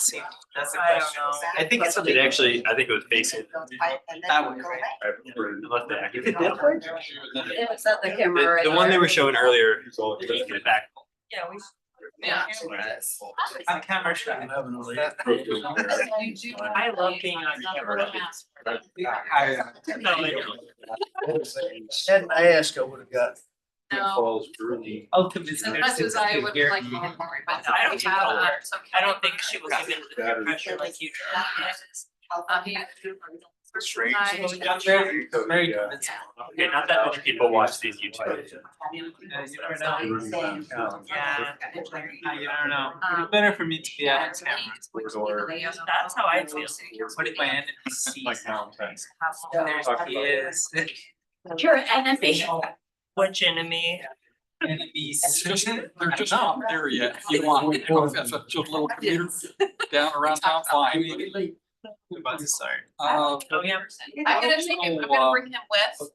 seem, that's the I don't question. know. I think it's It actually, I think it was facing. that way, right? Is it this way? It was at the camera right The one they there. were showing earlier, was get back. Yeah, we. Yeah. On camera shot. I love being on camera. And I asked, I would have got. No, Ultimately. as much as I would like to have more, but I don't have have that. I don't think she was given the pressure like you did. Strange. Very, very convincing. Okay, not that many people watch these YouTube. You never know. Yeah. You never know. Um, It's better for me to be on camera. That's how I feel. What if my enemy sees? Like mountains. There's he is. Your enemy. Which enemy? Enemies. They're just not there yet. If you want, if it's a just little commuter down around town, fine. Sorry. Oh, yeah. I'm gonna take him, I'm gonna bring him with.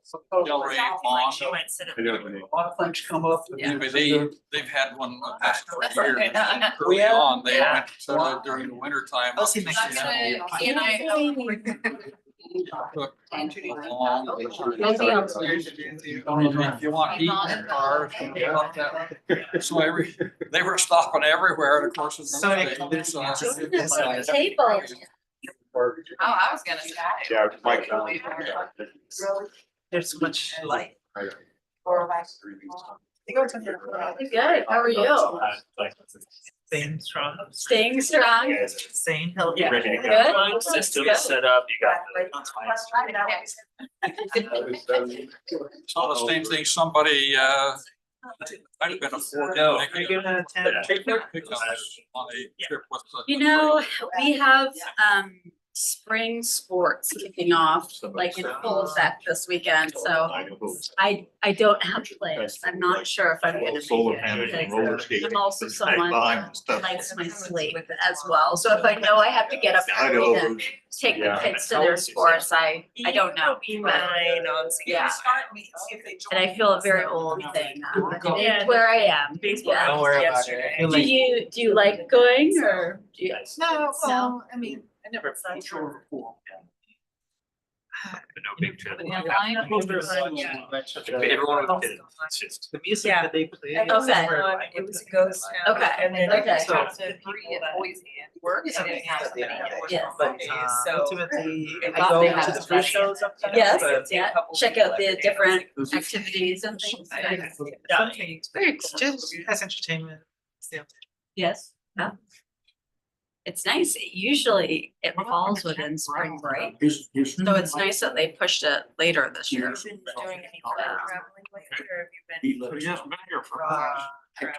Del Rey, Like Vaughn. she might sit up. A lot of things come up. Anyway, they've had one last year. Early on, they went during the winter time. I'll see next I'm year. gonna, he and I. Maybe upstairs. If you want heat in your car, about that. So they were stopping everywhere, and of course. it's So Table. Oh, I was gonna say. Yeah, Mike. There's so much light. Good, how are you? Staying strong. Staying strong? Staying healthy. Yeah. Ready to go. Good. System is set up, you got It's all the same thing, somebody, might have been a Ford. No, are you gonna attend? Pickup on a trip with the. You know, we have spring sports kicking off like in full effect this weekend, so I don't have plans. I'm not sure if I'm gonna be Solar here panels and because roller skating. I'm also someone Behind who stuff. likes my sleep as well. So if I know I have to get up I early know. to take the Yeah. kids to their sports, I don't know. Be But mine on. Yeah. and I feel a very old thing Yeah. where I am. Baseball. Yeah. Don't worry about it. Yesterday. I feel Do like- you like going or do you? No, well, I mean, I never. But no big trip. Yeah. Everyone with kids, it's just. The music Yeah. that they play. Okay. It was a ghost town. Okay. And then Okay. I talked to people that work. So they have to be Yes. But So ultimately, I They go have to the to free be- shows up there. Yes, but yeah, check out the different activities and things. something, it's just as entertainment. Yeah. Yes, yeah. It's nice. Usually it falls within spring break. So it's nice that they pushed it later this year. Doing any traveling lately, or have you been? He hasn't been here for.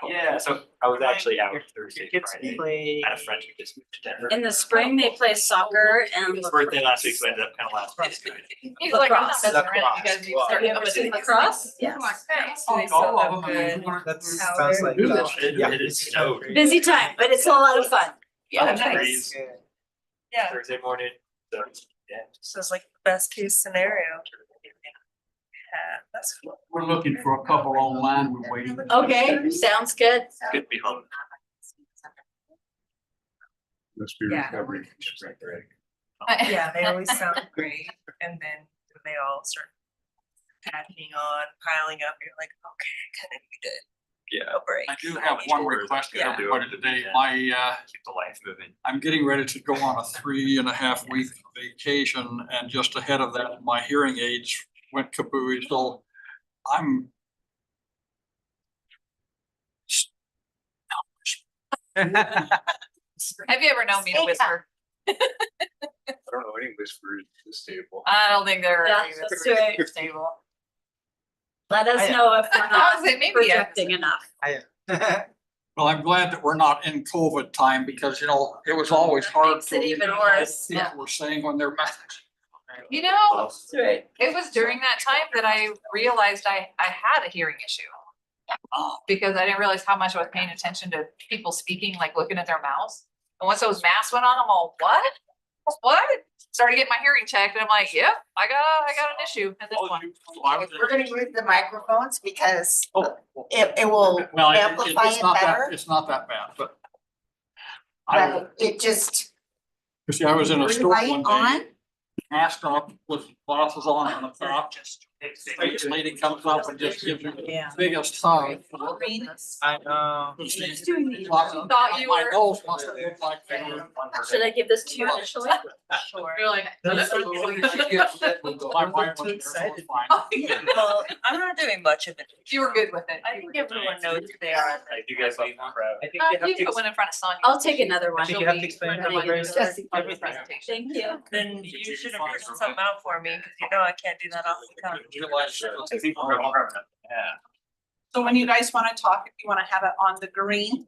Yeah, so I was actually out Thursday, Kids Friday. play. I had a friend who just moved to Denver. In the spring, they play soccer and His birthday last week, so I ended up kind of last week. He's like, I'm not messing Lacrosse. around. You guys need to start doing lacrosse? Yes. That sounds like. It is snowed. Busy time, but it's a lot of fun. Yeah, Nice. nice. Yeah, Thursday morning, so, yeah. so it's like best case scenario. Yeah, that's cool. We're looking for a couple online, we're waiting. Okay, sounds good. It's good to be home. Must be Yeah. recovering. Yeah, they always sound great, and then they all start packing on, piling up, you're like, okay, I kind of need Yeah. a break. I do have one request to Yeah. everybody today. My, Keep the life moving. I'm getting ready to go on a 3.5 week vacation, and just ahead of that, my hearing aids went kabooey, so I'm. Have you ever known me to whisper? I don't know any whispers this table. I don't think they're Yeah, even that's very right. stable. Let us I- know if we're I not was like, maybe projecting enough. Well, I'm glad that we're not in COVID time, because, it was always hard. Makes it even worse, People yeah. were saying when they're masks. You know, That's right. it was during that time that I realized I had a hearing issue. Because I didn't realize how much I was paying attention to people speaking, like looking at their mouths. And once those masks went on, I'm all, what? What? Started getting my hearing checked, and I'm like, yep, I got an issue at this one. We're gonna use the microphones because Oh, it will well, amplify it's it not that, better. it's not that bad, but but it just. You see, I was in a store Right one on. day, mask up with glasses on the top. This lady comes up and just gives me the Yeah. biggest hug. I know. My Thought you were- nose must have looked like they were. Should I give this to you initially? Sure. You're like. My wife was there, so it's fine. Well, I'm not doing much of it. You were good with it. I think everyone knows they are. You guys need one? I think you have You to, put one in front of Sonia. I'll take another one. I think you have to explain She'll be everything. running Part of the it. presentation. Thank you. Then you should have written something out for me, because you know I can't do that all the time. Realize Yeah. So when you guys wanna talk, if you wanna have it on the green,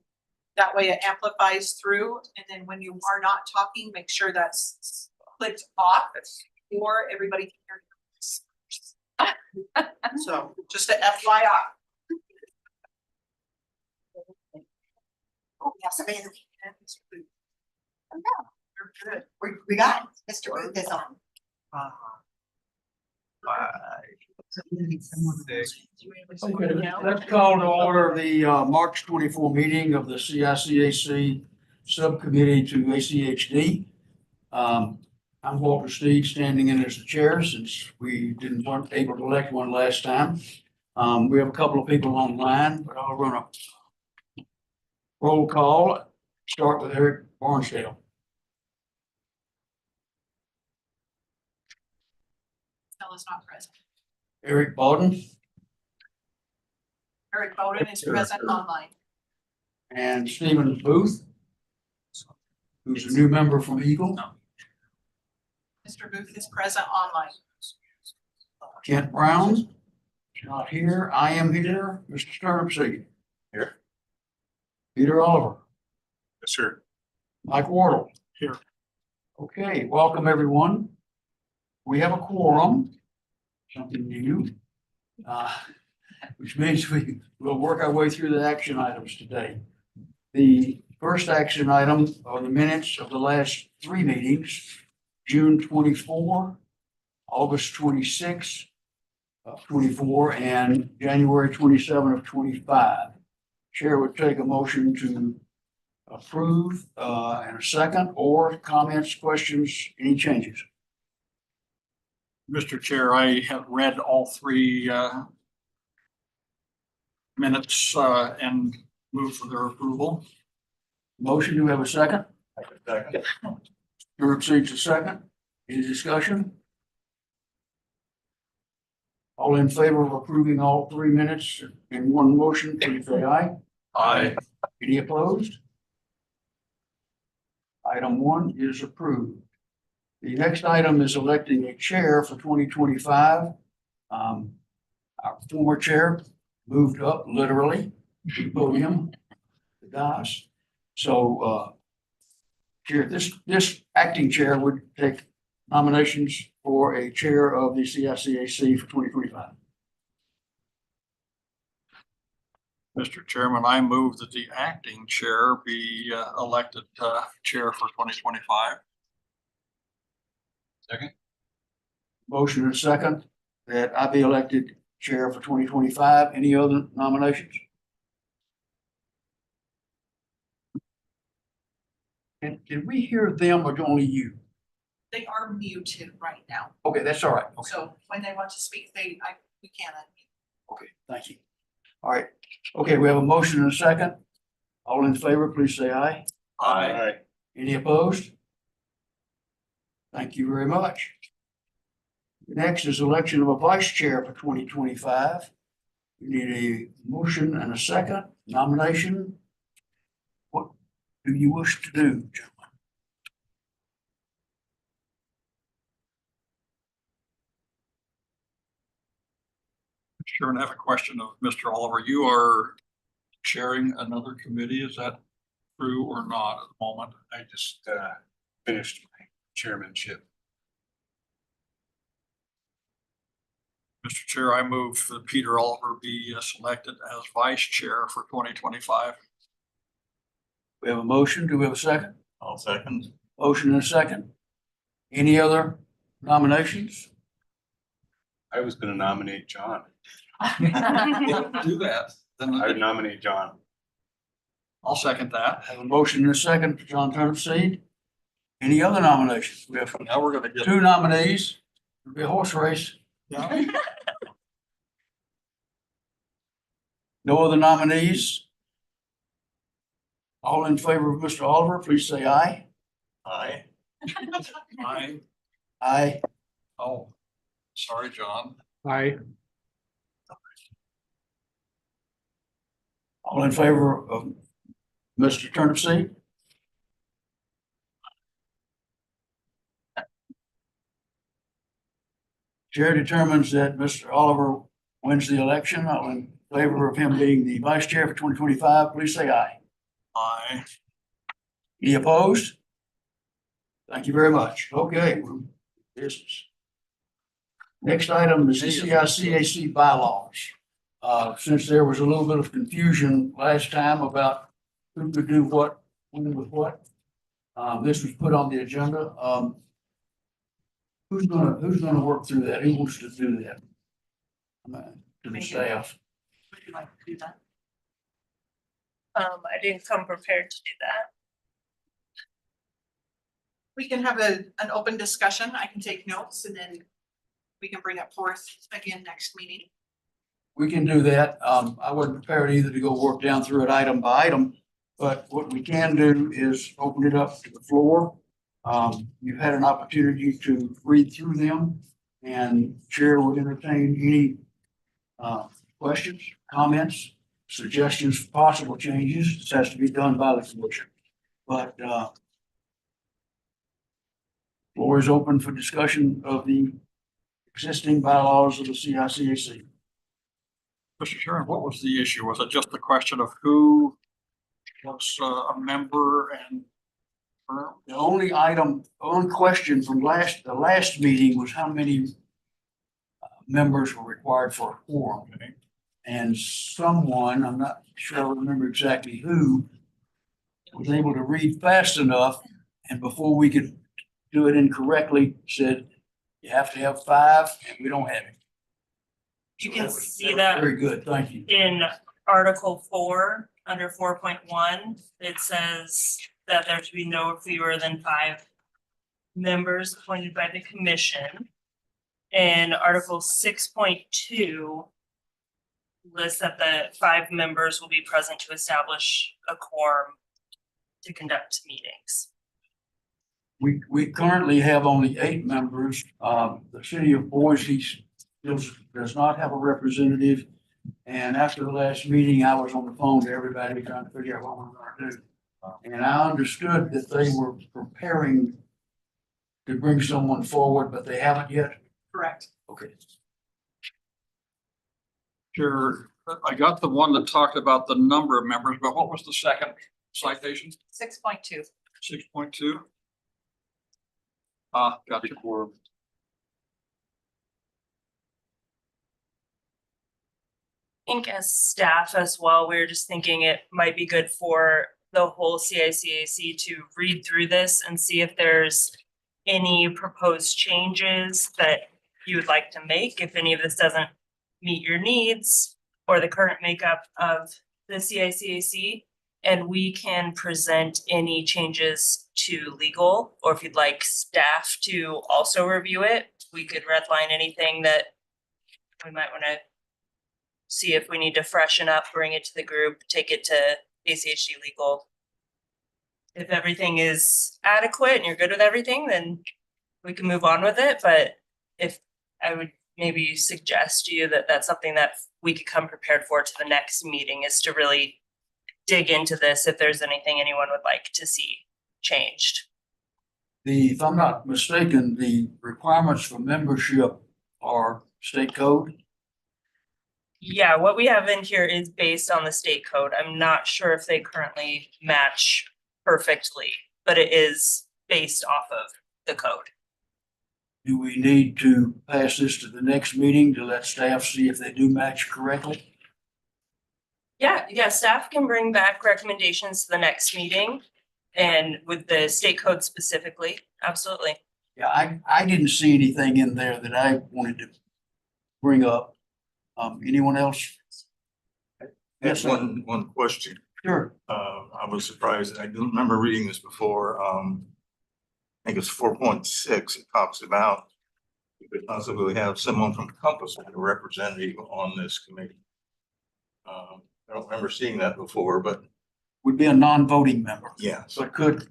that way it amplifies through, and then when you are not talking, make sure that's clicked off, or everybody can hear you. So, just a FYI. Oh, we have somebody in the. You're good. We got it. Mr. Booth is on. Okay, let's call to order the March 24 meeting of the CICAC Subcommittee to ACHD. I'm Walter Steed, standing in as the chair since we weren't able to elect one last time. We have a couple of people online, but I'll run a roll call. Start with Eric Barnsdale. Stella's not present. Eric Bowden Eric Bowden is present online. and Stephen Booth, who's a new member from Eagle. Mr. Booth is present online. Kent Brown, not here. I am here. Mr. Sternapsey. Here. Peter Oliver. Yes, sir. Mike Wardle. Here. Okay, welcome everyone. We have a quorum, something new. Which means we will work our way through the action items today. The first action item are the minutes of the last three meetings, June 24, August 26 of 24, and January 27 of 25. Chair would take a motion to approve and a second, or comments, questions, any changes. Mr. Chair, I have read all three minutes and move for their approval. Motion, do we have a second? Your seats a second. Any discussion? All in favor of approving all 3 minutes in one motion, please say aye. Aye. Any opposed? Item 1 is approved. The next item is electing a chair for 2025. Our former chair moved up literally to the podium, the dais. So, chair, this acting chair would take nominations for a chair of the CICAC for 2025. Mr. Chairman, I move that the acting chair be elected chair for 2025. Second. Motion and second that I be elected chair for 2025. Any other nominations? And did we hear them or only you? They are muted right now, Okay, that's all right. Okay, so when they want to speak, we can unmute. okay, thank you. All right. Okay, we have a motion and a second. All in favor, please say aye. Aye. Any opposed? Thank you very much. Next is election of a vice chair for 2025. We need a motion and a second nomination. What do you wish to do, gentlemen? Sure, and I have a question of Mr. Oliver. You are chairing another committee. Is that true or not at the moment? I just finished my chairmanship. Mr. Chair, I move that Peter Oliver be selected as vice chair for 2025. We have a motion. Do we have a second? I'll second. Motion and a second. Any other nominations? I was gonna nominate John. Do that. Then I would nominate John. I'll second that. Have a motion and a second for John Turnipseed. Any other nominations? We have Now we're gonna get. two nominees. It'll be a horse race. Yeah. No other nominees? All in favor of Mr. Oliver, please say aye. Aye. Aye. Aye. Oh, sorry, John. Aye. All in favor of Mr. Turnipseed? Chair determines that Mr. Oliver wins the election. All in favor of him being the vice chair for 2025, please say aye. Aye. Any opposed? Thank you very much. Okay. Business. Next item is the CICAC bylaws. Since there was a little bit of confusion last time about who could do what, when with what, this was put on the agenda. Who's gonna work through that? Who wants to do that? To the staff. Would you like to do that? I didn't come prepared to do that. We can have an open discussion. I can take notes and then we can bring it forth again next meeting. We can do that. I wasn't prepared either to go work down through it item by item, but what we can do is open it up to the floor. You've had an opportunity to read through them, and Chair would entertain any questions, comments, suggestions for possible changes. This has to be done by the commission. But floor is open for discussion of the existing bylaws of the CICAC. Mr. Chairman, what was the issue? Was it just the question of who was a member and? The only question from the last meeting was how many members were required for a quorum. Okay. And someone, I'm not sure I remember exactly who, was able to read fast enough, and before we could do it incorrectly, said, you have to have 5, and we don't have it. You So can was- see was that Very good, thank you. in Article 4, under 4.1, it says that there should be no fewer than 5 members appointed by the commission. And Article 6.2 lists that the 5 members will be present to establish a quorum to conduct meetings. We currently have only 8 members. The city of Boise does not have a representative. And after the last meeting, I was on the phone to everybody trying to figure out what we're gonna do. And I understood that they were preparing to bring someone forward, but they haven't yet. Correct. Okay. Sure, I got the one that talked about the number of members, but what was the second citation? 6.2. 6.2? Gotcha. I think as staff as well, we were just thinking it might be good for the whole CICAC to read through this and see if there's any proposed changes that you would like to make, if any of this doesn't meet your needs or the current makeup of the CICAC. And we can present any changes to legal, or if you'd like staff to also review it, we could redline anything that we might want to see if we need to freshen up, bring it to the group, take it to ACHD legal. If everything is adequate and you're good with everything, then we can move on with it. But if I would maybe suggest to you that that's something that we could come prepared for to the next meeting, is to really dig into this if there's anything anyone would like to see changed. If I'm not mistaken, the requirements for membership are state code. Yeah, what we have in here is based on the state code. I'm not sure if they currently match perfectly, but it is based off of the code. Do we need to pass this to the next meeting to let staff see if they do match correctly? Yeah, staff can bring back recommendations to the next meeting and with the state code specifically, absolutely. Yeah, I didn't see anything in there that I wanted to bring up. Anyone else? Yes, sir. One question. Sure. I was surprised. I didn't remember reading this before. I think it's 4.6. It talks about we could possibly have someone from Compass as a representative on this committee. I don't remember seeing that before, but Would be a non-voting member, yeah, so but could,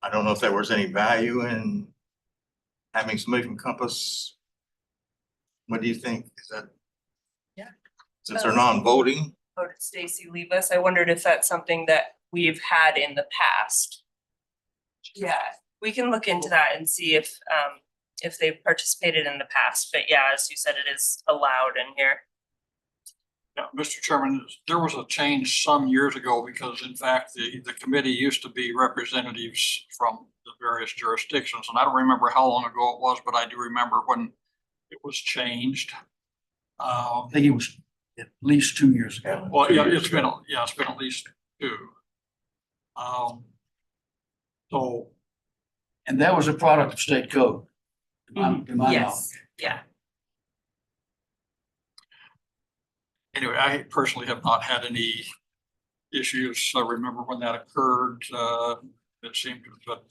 I don't know if there was any value in having somebody from Compass. What do you think? Is that? Yeah. Since they're non-voting, Voted Stacy Levis. I wondered if that's something that we've had in the past. Yeah, we can look into that and see if they've participated in the past, but yeah, as you said, it is allowed in here. Yeah, Mr. Chairman, there was a change some years ago because in fact, the committee used to be representatives from the various jurisdictions. And I don't remember how long ago it was, but I do remember when it was changed. I think it was at least 2 years ago. Well, yeah, it's been at least 2. So, And that was a product of state code. To my knowledge. Yes, yeah. anyway, I personally have not had any issues. I remember when that occurred, it seemed, but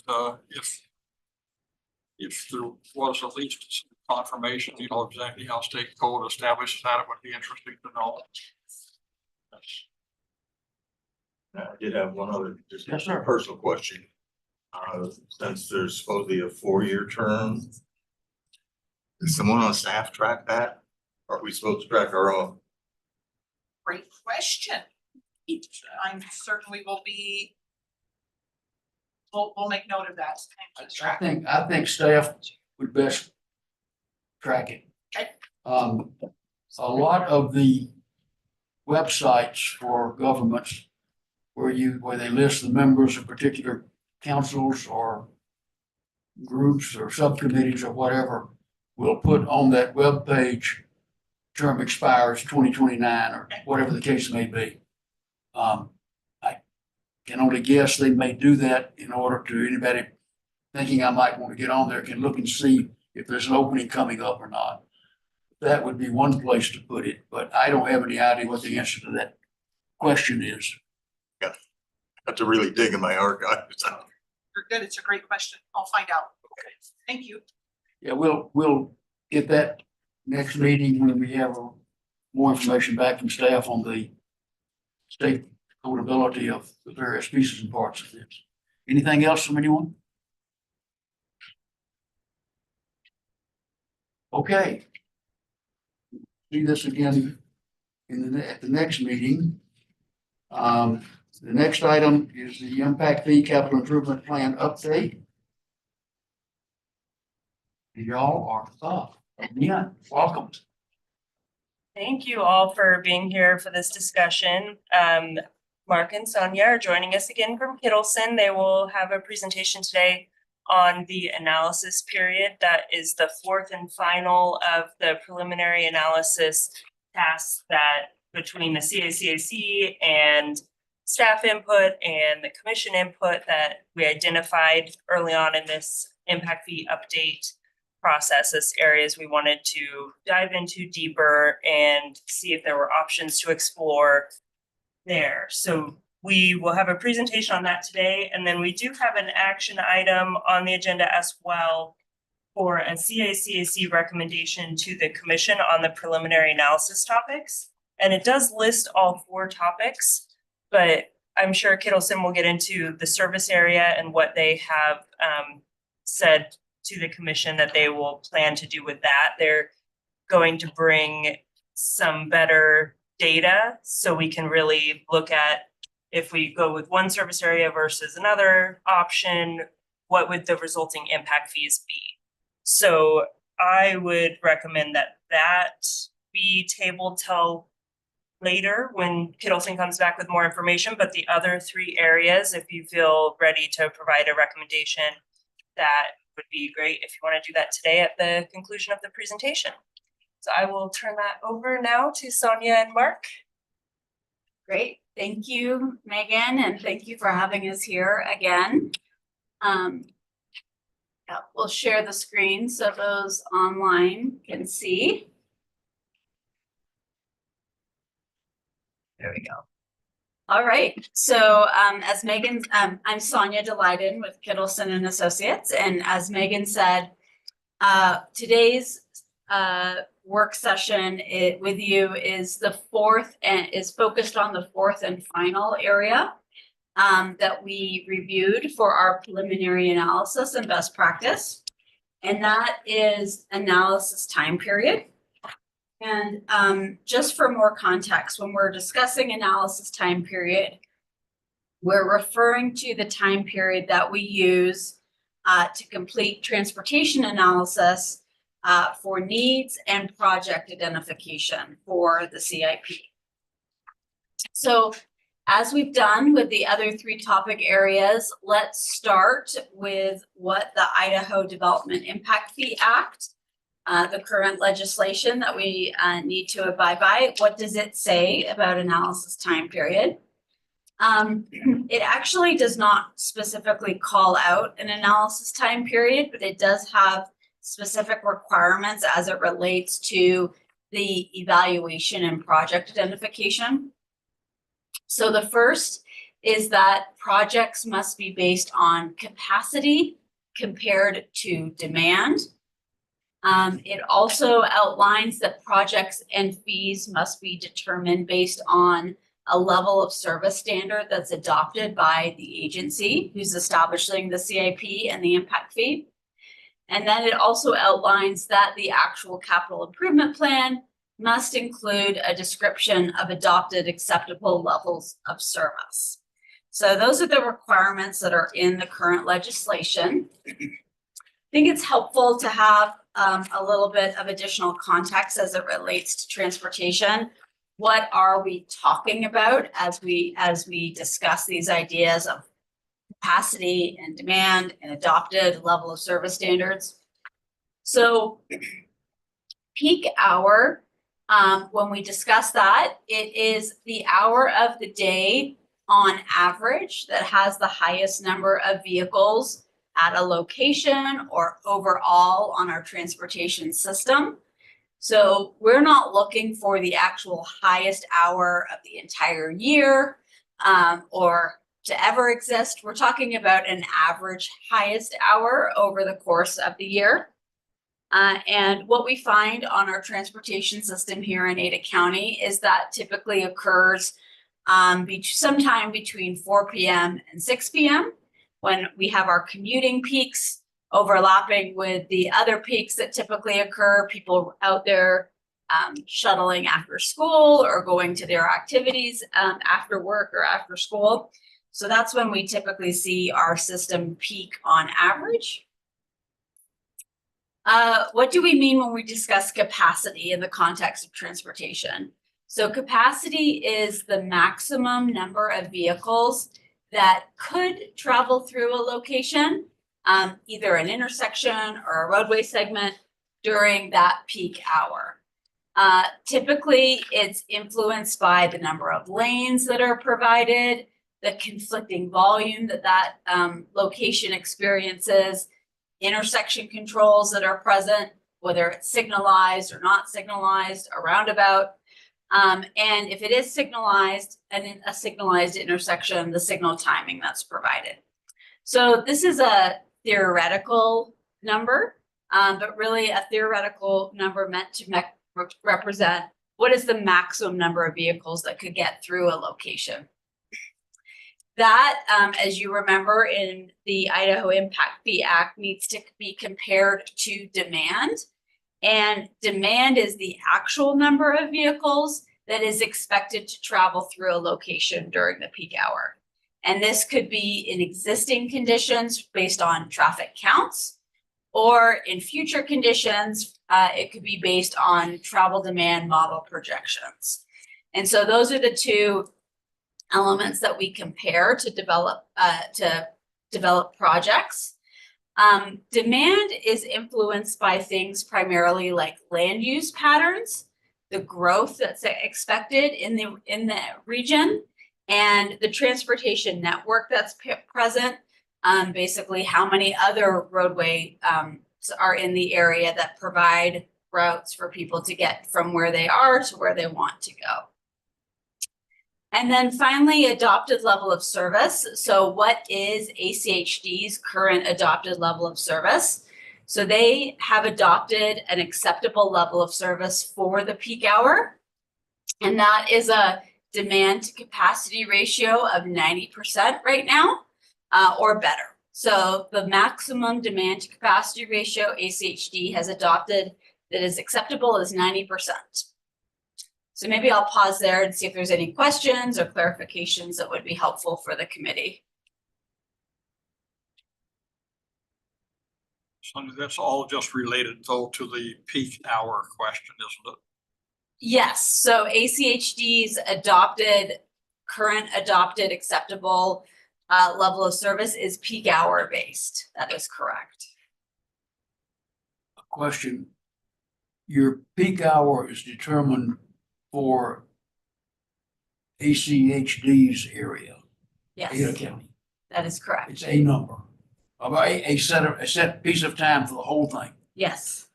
if there was at least some confirmation, you know, exactly how state code establishes that, it would be interesting to know. I did have one other, just Yes, sir. personal question. Since there's supposedly a 4-year term, does someone on staff track that? Or are we supposed to track our own? Great question. I'm certain we will be. We'll make note of that. I think staff would best track it. Okay. A lot of the websites for governments where they list the members of particular councils or groups or subcommittees or whatever, will put on that web page, term expires 2029 or whatever the case may be. I can only guess they may do that in order to anybody thinking I might want to get on there can look and see if there's an opening coming up or not. That would be one place to put it, but I don't have any idea what the answer to that question is. I have to really dig in my archives. You're good. It's a great question. I'll find out. Okay. Thank you. Yeah, we'll get that next meeting when we have more information back from staff on the state codability of the various pieces and parts of this. Anything else from anyone? Okay. See this again at the next meeting. The next item is the impact fee capital improvement plan update. Y'all are up. Yeah, welcome. Thank you all for being here for this discussion. Mark and Sonia are joining us again from Kittleson. They will have a presentation today on the analysis period. That is the fourth and final of the preliminary analysis tasks that between the CICAC and staff input and the commission input that we identified early on in this impact fee update process as areas we wanted to dive into deeper and see if there were options to explore there. So we will have a presentation on that today, and then we do have an action item on the agenda as well for a CICAC recommendation to the commission on the preliminary analysis topics. And it does list all 4 topics, but I'm sure Kittleson will get into the service area and what they have said to the commission that they will plan to do with that. They're going to bring some better data so we can really look at if we go with one service area versus another option, what would the resulting impact fees be? So I would recommend that be tabled till later when Kittleson comes back with more information, but the other 3 areas, if you feel ready to provide a recommendation, that would be great if you want to do that today at the conclusion of the presentation. So I will turn that over now to Sonia and Mark. Great, thank you, Megan, and thank you for having us here again. Yeah, we'll share the screen so those online can see. There we go. All right, so as Megan, I'm Sonia Delighted with Kittleson and Associates, and as Megan said, today's work session with you is the fourth and is focused on the fourth and final area that we reviewed for our preliminary analysis and best practice. And that is analysis time period. And just for more context, when we're discussing analysis time period, we're referring to the time period that we use to complete transportation analysis for needs and project identification for the CIP. So as we've done with the other three topic areas, let's start with what the Idaho Development Impact Fee Act, the current legislation that we need to abide by. What does it say about analysis time period? It actually does not specifically call out an analysis time period, but it does have specific requirements as it relates to the evaluation and project identification. So the first is that projects must be based on capacity compared to demand. It also outlines that projects and fees must be determined based on a level of service standard that's adopted by the agency who's establishing the CIP and the impact fee. And then it also outlines that the actual capital improvement plan must include a description of adopted acceptable levels of service. So those are the requirements that are in the current legislation. I think it's helpful to have a little bit of additional context as it relates to transportation. What are we talking about as we discuss these ideas of capacity and demand and adopted level of service standards? So peak hour, when we discuss that, it is the hour of the day on average that has the highest number of vehicles at a location or overall on our transportation system. So we're not looking for the actual highest hour of the entire year or to ever exist. We're talking about an average highest hour over the course of the year. And what we find on our transportation system here in Ada County is that typically occurs sometime between 4 p.m. and 6 p.m. when we have our commuting peaks overlapping with the other peaks that typically occur, people out there shuttling after school or going to their activities after work or after school. So that's when we typically see our system peak on average. What do we mean when we discuss capacity in the context of transportation? So capacity is the maximum number of vehicles that could travel through a location, either an intersection or a roadway segment during that peak hour. Typically, it's influenced by the number of lanes that are provided, the conflicting volume that location experiences, intersection controls that are present, whether it's signalized or not signalized, a roundabout. And if it is signalized and in a signalized intersection, the signal timing that's provided. So this is a theoretical number, but really a theoretical number meant to represent what is the maximum number of vehicles that could get through a location. That, as you remember in the Idaho Impact Fee Act, needs to be compared to demand. And demand is the actual number of vehicles that is expected to travel through a location during the peak hour. And this could be in existing conditions based on traffic counts, or in future conditions, it could be based on travel demand model projections. And so those are the two elements that we compare to develop projects. Demand is influenced by things primarily like land use patterns, the growth that's expected in the region, and the transportation network that's present. Basically, how many other roadway are in the area that provide routes for people to get from where they are to where they want to go. And then finally, adopted level of service. So what is ACHD's current adopted level of service? So they have adopted an acceptable level of service for the peak hour. And that is a demand to capacity ratio of 90% right now, or better. So the maximum demand to capacity ratio ACHD has adopted that is acceptable is 90%. So maybe I'll pause there and see if there's any questions or clarifications that would be helpful for the committee. So that's all just related though to the peak hour question, isn't it? Yes, so ACHD's current adopted acceptable level of service is peak hour based. That is correct. Question. Your peak hour is determined for ACHD's area, Ada Yes, County. that is correct. It's a number. A set piece of time for the whole thing. Yes,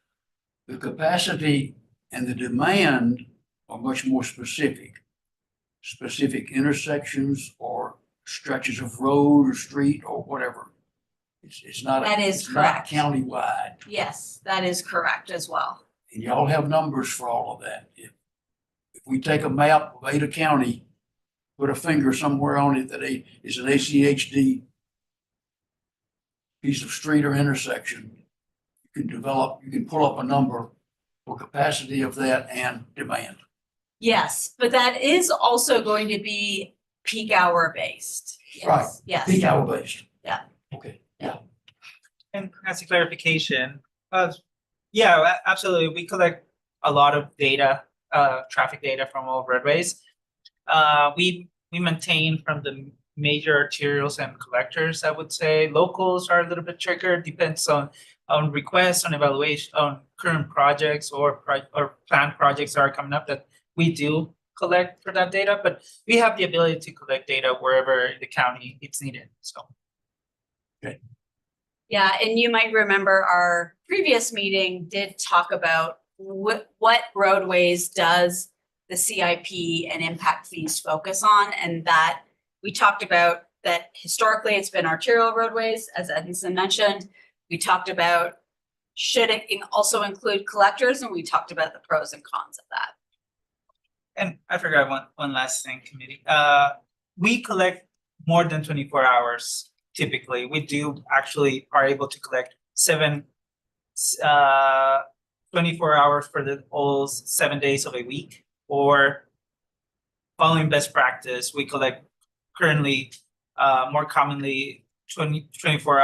The capacity and the demand are much more specific. Specific intersections or stretches of road or street or whatever. It's not. That is it's not correct. Countywide. yes, that is correct as well. And y'all have numbers for all of that. If we take a map of Ada County, put a finger somewhere on it that is an ACHD piece of street or intersection, you can pull up a number for capacity of that and demand. Yes, but that is also going to be peak hour based. Yes, Right. Yes. Peak hour based. Yeah. Okay. And as a clarification, yeah, absolutely. We collect a lot of data, traffic data from all roadways. We maintain from the major arterials and collectors, I would say. Locals are a little bit trickier, depends on requests, on evaluation, on current projects or planned projects that are coming up that we do collect for that data, but we have the ability to collect data wherever the county it's needed, so. Yeah, and you might remember our previous meeting did talk about what roadways does the CIP and impact fees focus on, and that we talked about that historically it's been arterial roadways, as Edmondson mentioned. We talked about should it also include collectors, and we talked about the pros and cons of that. And I forgot one last thing, committee. We collect more than 24 hours typically. We do actually are able to collect 24 hours for the whole 7 days of a week, or following best practice, we collect currently more commonly 24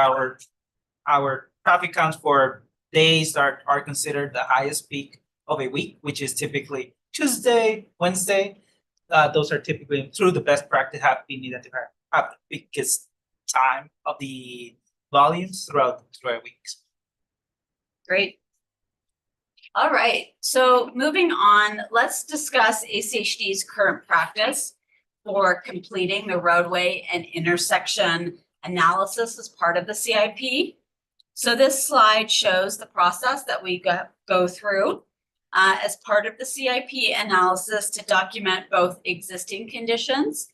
hour traffic counts for days that are considered the highest peak of a week, which is typically Tuesday, Wednesday. Those are typically through the best practice have been identified at the biggest time of the volumes throughout weeks. Great. All right, so moving on, let's discuss ACHD's current practice for completing the roadway and intersection analysis as part of the CIP. So this slide shows the process that we go through as part of the CIP analysis to document both existing conditions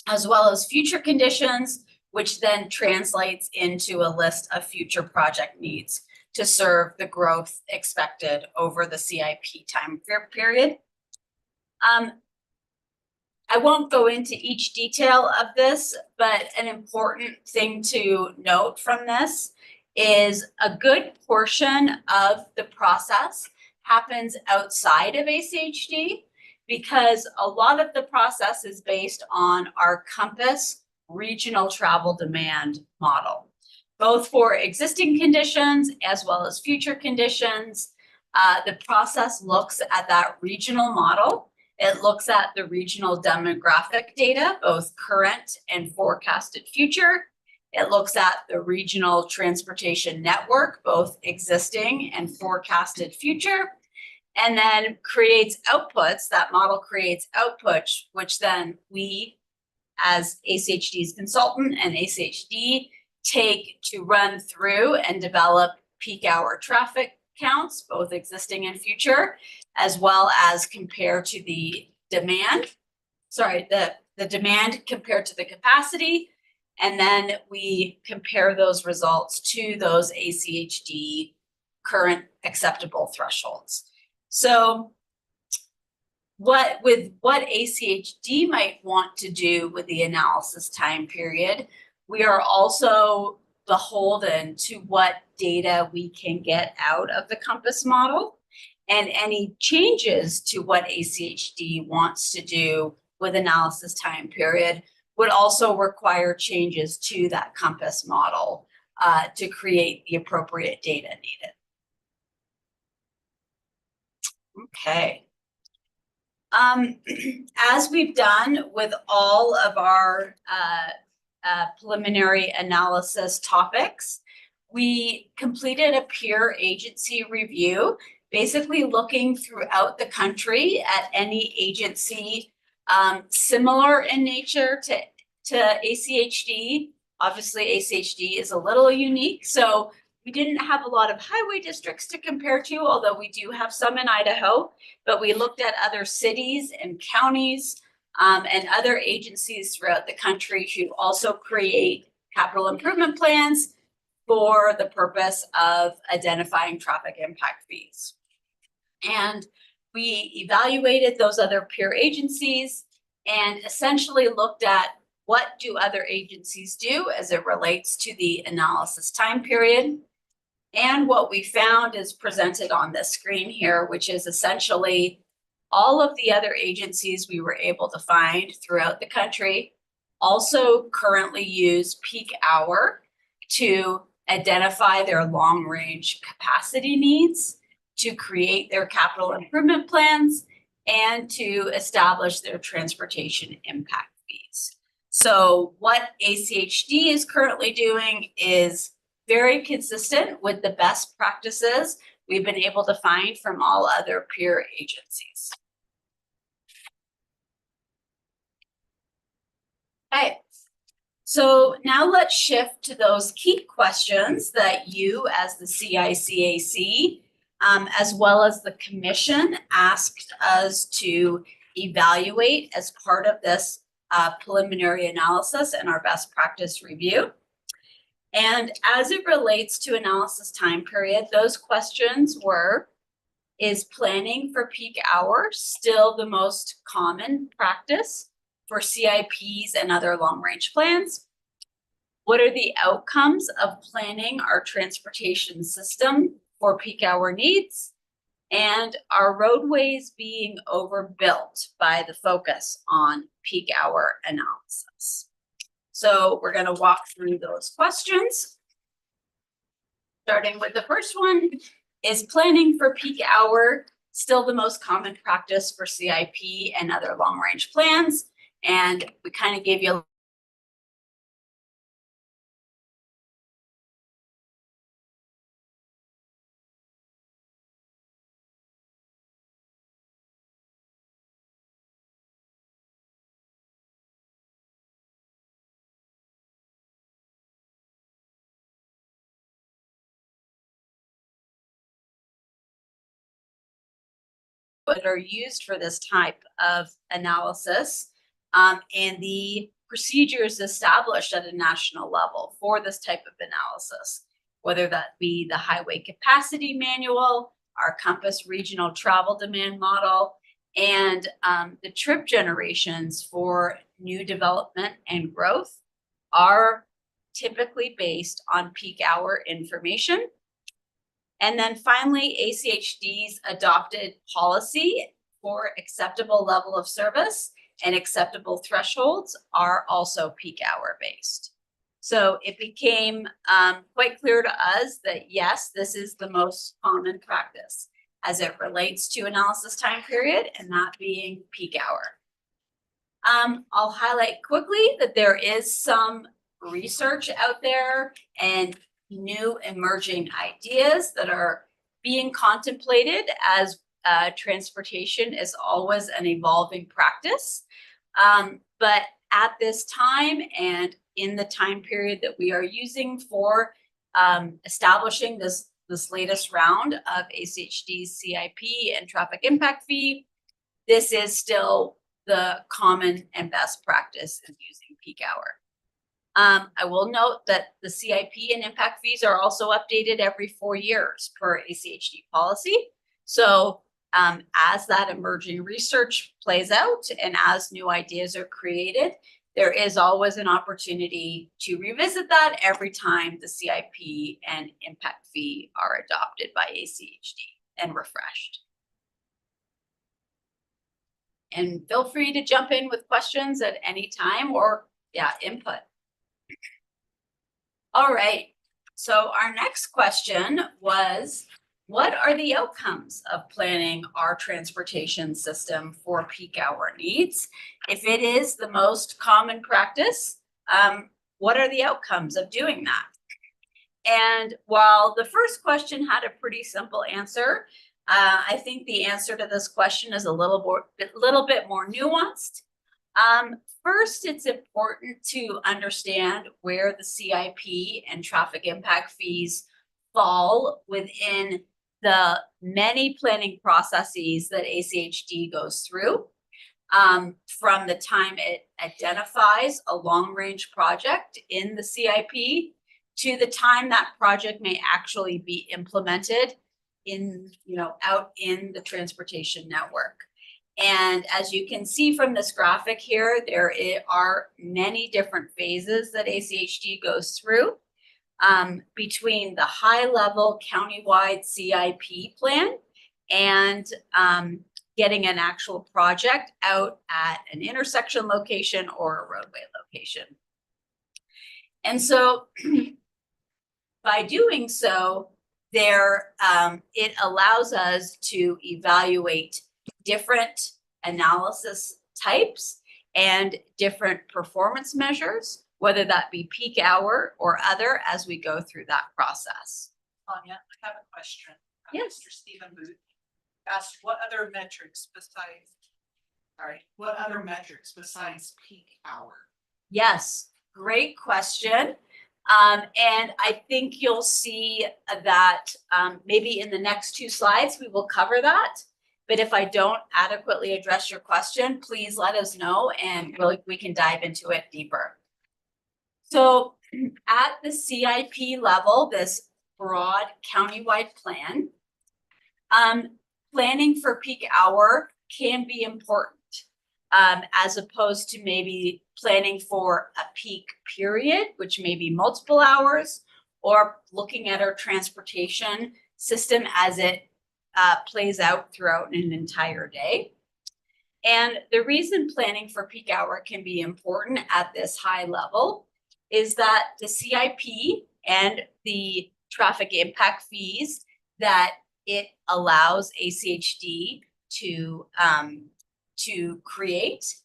as well as future conditions, which then translates into a list of future project needs to serve the growth expected over the CIP time period. I won't go into each detail of this, but an important thing to note from this is a good portion of the process happens outside of ACHD, because a lot of the process is based on our Compass regional travel demand model, both for existing conditions as well as future conditions. The process looks at that regional model. It looks at the regional demographic data, both current and forecasted future. It looks at the regional transportation network, both existing and forecasted future, and then creates outputs. That model creates outputs, which then we, as ACHD's consultant and ACHD, take to run through and develop peak hour traffic counts, both existing and future, as well as compare to the demand. the demand compared to the capacity. And then we compare those results to those ACHD current acceptable thresholds. So what ACHD might want to do with the analysis time period, we are also beholden to what data we can get out of the COMPASS model, and any changes to what ACHD wants to do with analysis time period would also require changes to that COMPASS model to create the appropriate data needed. Okay. As we've done with all of our preliminary analysis topics, we completed a peer agency review, basically looking throughout the country at any agency similar in nature to ACHD. Obviously, ACHD is a little unique, so we didn't have a lot of highway districts to compare to, although we do have some in Idaho, but we looked at other cities and counties and other agencies throughout the country who also create capital improvement plans for the purpose of identifying traffic impact fees. And we evaluated those other peer agencies and essentially looked at what do other agencies do as it relates to the analysis time period. And what we found is presented on this screen here, which is essentially all of the other agencies we were able to find throughout the country also currently use peak hour to identify their long-range capacity needs, to create their capital improvement plans, and to establish their transportation impact fees. So what ACHD is currently doing is very consistent with the best practices we've been able to find from all other peer agencies. Okay, so now let's shift to those key questions that you as the CICAC, as well as the commission, asked us to evaluate as part of this preliminary analysis and our best practice review. And as it relates to analysis time period, those questions were, is planning for peak hour still the most common practice for CIPs and other long-range plans? What are the outcomes of planning our transportation system for peak hour needs? And are roadways being overbuilt by the focus on peak hour analysis? So we're going to walk through those questions. Starting with the first one, is planning for peak hour still the most common practice for CIP and other long-range plans? And we kind of gave you a that are used for this type of analysis and the procedures established at a national level for this type of analysis, whether that be the highway capacity manual, our COMPASS regional travel demand model, and the trip generations for new development and growth are typically based on peak hour information. And then finally, ACHD's adopted policy for acceptable level of service and acceptable thresholds are also peak hour based. So it became quite clear to us that yes, this is the most common practice as it relates to analysis time period, and that being peak hour. I'll highlight quickly that there is some research out there and new emerging ideas that are being contemplated as transportation is always an evolving practice. But at this time and in the time period that we are using for establishing this latest round of ACHD's CIP and traffic impact fee, this is still the common and best practice in using peak hour. I will note that the CIP and impact fees are also updated every 4 years per ACHD policy. So as that emerging research plays out and as new ideas are created, there is always an opportunity to revisit that every time the CIP and impact fee are adopted by ACHD and refreshed. And feel free to jump in with questions at any time or input. All right, so our next question was, what are the outcomes of planning our transportation system for peak hour needs? If it is the most common practice, what are the outcomes of doing that? And while the first question had a pretty simple answer, I think the answer to this question is a little bit more nuanced. First, it's important to understand where the CIP and traffic impact fees fall within the many planning processes that ACHD goes through. From the time it identifies a long-range project in the CIP to the time that project may actually be implemented in, out in the transportation network. And as you can see from this graphic here, there are many different phases that ACHD goes through between the high-level countywide CIP plan and getting an actual project out at an intersection location or a roadway location. And so by doing so, it allows us to evaluate different analysis types and different performance measures, whether that be peak hour or other, as we go through that process. Tanya, I have a question. Yes. Mr. Stephen Booth asked what other metrics peak hour? Yes, great question. And I think you'll see that maybe in the next 2 slides, we will cover that. But if I don't adequately address your question, please let us know and we can dive into it deeper. So at the CIP level, this broad countywide plan, planning for peak hour can be important as opposed to maybe planning for a peak period, which may be multiple hours, or looking at our transportation system as it plays out throughout an entire day. And the reason planning for peak hour can be important at this high level is that the CIP and the traffic impact fees that it allows ACHD to create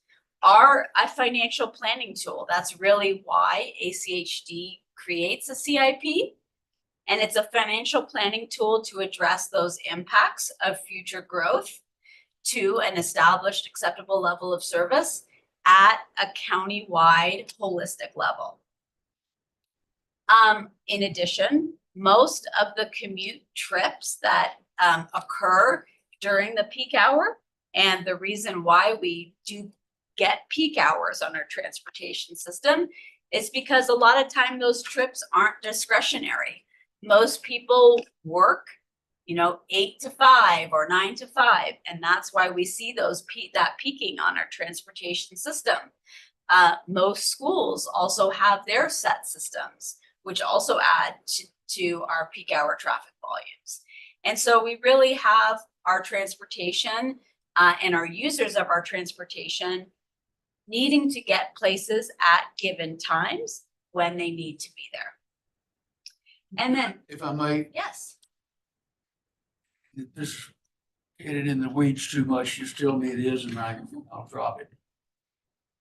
are a financial planning tool. That's really why ACHD creates a CIP. And it's a financial planning tool to address those impacts of future growth to an established acceptable level of service at a county-wide holistic level. In addition, most of the commute trips that occur during the peak hour, and the reason why we do get peak hours on our transportation system is because a lot of time those trips aren't discretionary. Most people work, 8 to 5 or 9 to 5, and that's why we see that peaking on our transportation system. Most schools also have their set systems, which also add to our peak hour traffic volumes. And so we really have our transportation and our users of our transportation needing to get places at given times when they need to be there. And then, If I may, yes, this get it in the weeds too much, you tell me it is, and I'll drop it.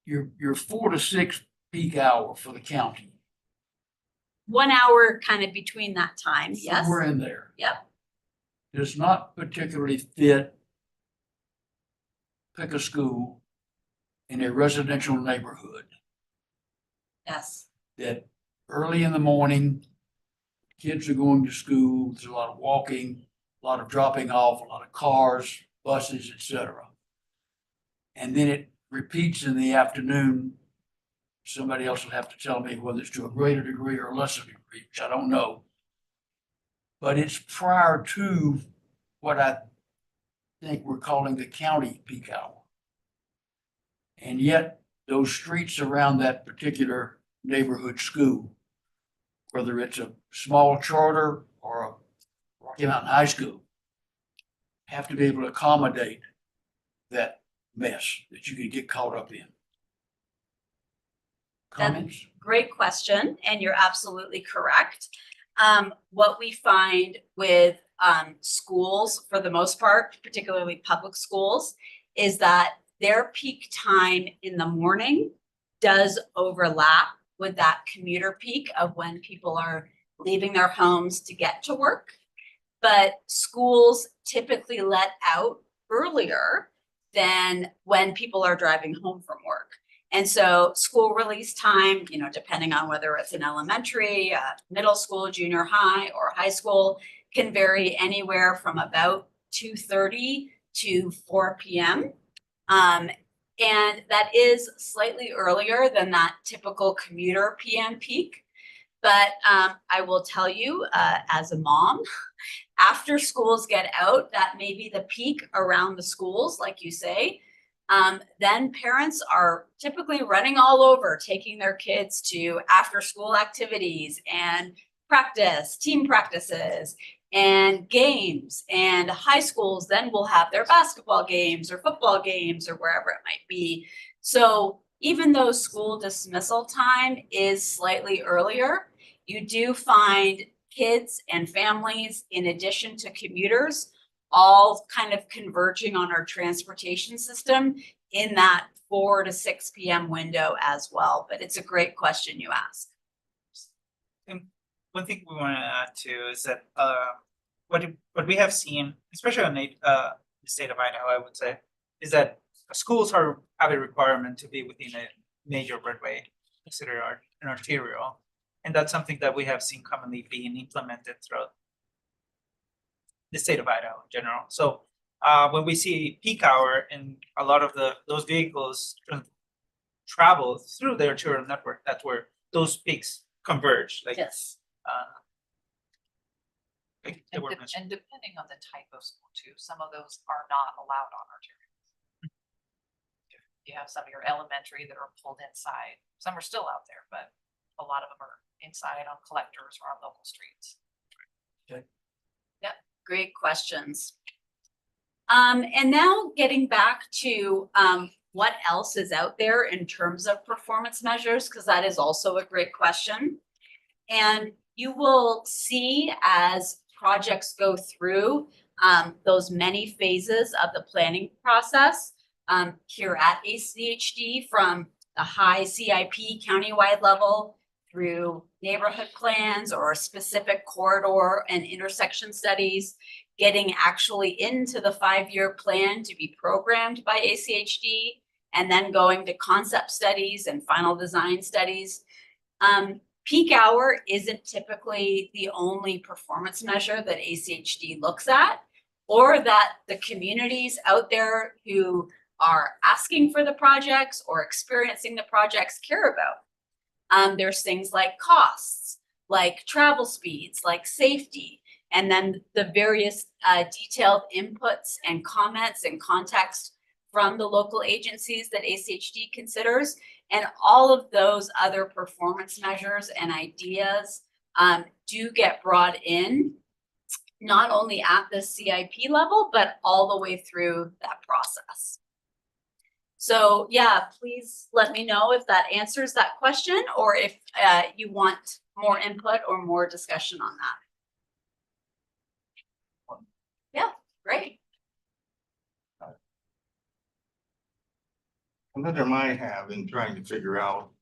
Your 4 to 6 peak hour for the county. 1 hour kind of between that time, yes. Somewhere in there. Yep. Does not particularly fit pick a school in a residential neighborhood Yes. that early in the morning, kids are going to school, there's a lot of walking, a lot of dropping off, a lot of cars, buses, etc. And then it repeats in the afternoon. Somebody else will have to tell me whether it's to a greater degree or a lesser degree, which I don't know. But it's prior to what I think we're calling the county peak hour. And yet those streets around that particular neighborhood school, whether it's a small charter or a Rocky Mountain High School, have to be able to accommodate that mess that you could get caught up in. Comments? Great question, and you're absolutely correct. What we find with schools, for the most part, particularly public schools, is that their peak time in the morning does overlap with that commuter peak of when people are leaving their homes to get to work. But schools typically let out earlier than when people are driving home from work. And so school release time, you know, depending on whether it's an elementary, middle school, junior high, or high school, can vary anywhere from about 2:30 to 4 p.m. And that is slightly earlier than that typical commuter PM peak. But I will tell you, as a mom, after schools get out, that may be the peak around the schools, like you say. Then parents are typically running all over, taking their kids to after school activities and practice, team practices and games. And high schools then will have their basketball games or football games or wherever it might be. So even though school dismissal time is slightly earlier, you do find kids and families, in addition to commuters, all kind of converging on our transportation system in that 4 to 6 p.m. window as well. But it's a great question you ask. And one thing we want to add too is that what we have seen, especially on the state of Idaho, I would say, is that schools have a requirement to be within a major roadway, considered an arterial, and that's something that we have seen commonly being implemented throughout the state of Idaho in general. So when we see peak hour and a lot of those vehicles travel through the arterial network, that's where those peaks converge. Like, Yes. like they were mentioned. And depending on the type of school too, some of those are not allowed on arterials. You have some of your elementary that are pulled inside. Some are still out there, but a lot of them are inside on collectors or on local streets. Great questions. And now getting back to what else is out there in terms of performance measures, because that is also a great question. And you will see as projects go through those many phases of the planning process here at ACHD, from the high CIP countywide level through neighborhood plans or specific corridor and intersection studies, getting actually into the 5-year plan to be programmed by ACHD, and then going to concept studies and final design studies. Peak hour isn't typically the only performance measure that ACHD looks at, or that the communities out there who are asking for the projects or experiencing the projects care about. There's things like costs, like travel speeds, like safety, and then the various detailed inputs and comments and context from the local agencies that ACHD considers. And all of those other performance measures and ideas do get brought in, not only at the CIP level, but all the way through that process. So yeah, please let me know if that answers that question, or if you want more input or more discussion on that. Yeah, great. Another I have in trying to figure out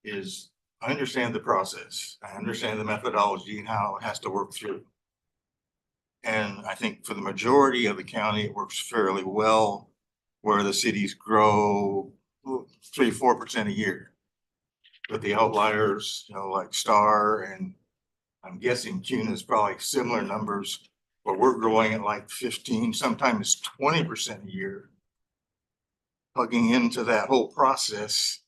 is, I understand the process. I understand the methodology and how it has to work through. And I think for the majority of the county, it works fairly well, where the cities grow 3-4% a year. But the outliers, you know, like Star, and I'm guessing CUNA is probably similar numbers, but we're growing at like 15, sometimes 20% a year. plugging into that whole process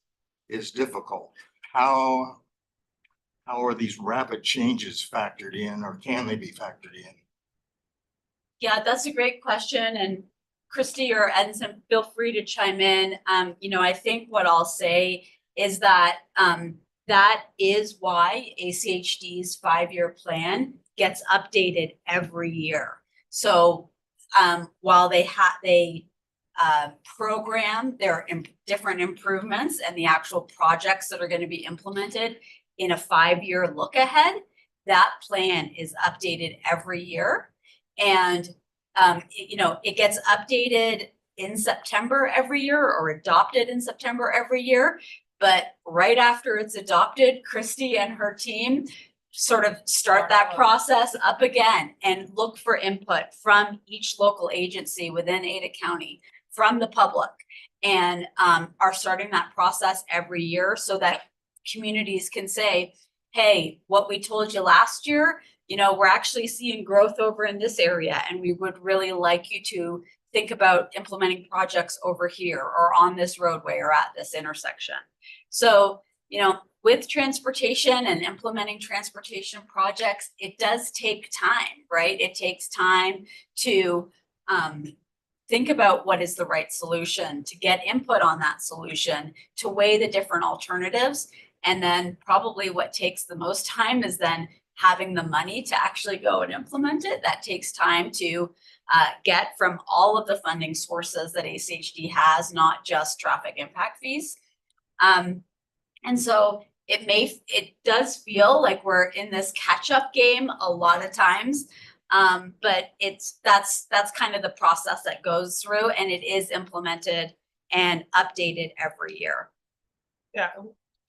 is difficult. How are these rapid changes factored in, or can they be factored in? Yeah, that's a great question, and Christy or Edson, feel free to chime in. I think what I'll say is that that is why ACHD's 5-year plan gets updated every year. So while they program their different improvements and the actual projects that are going to be implemented in a 5-year look ahead, that plan is updated every year. And, it gets updated in September every year or adopted in September every year. But right after it's adopted, Christy and her team sort of start that process up again and look for input from each local agency within Ada County, from the public, and are starting that process every year so that communities can say, hey, what we told you last year, we're actually seeing growth over in this area, and we would really like you to think about implementing projects over here or on this roadway or at this intersection. So, with transportation and implementing transportation projects, it does take time, right? It takes time to think about what is the right solution, to get input on that solution, to weigh the different alternatives. And then probably what takes the most time is then having the money to actually go and implement it. That takes time to get from all of the funding sources that ACHD has, not just traffic impact fees. And so it does feel like we're in this catch-up game a lot of times. But that's kind of the process that goes through, and it is implemented and updated every year. Yeah,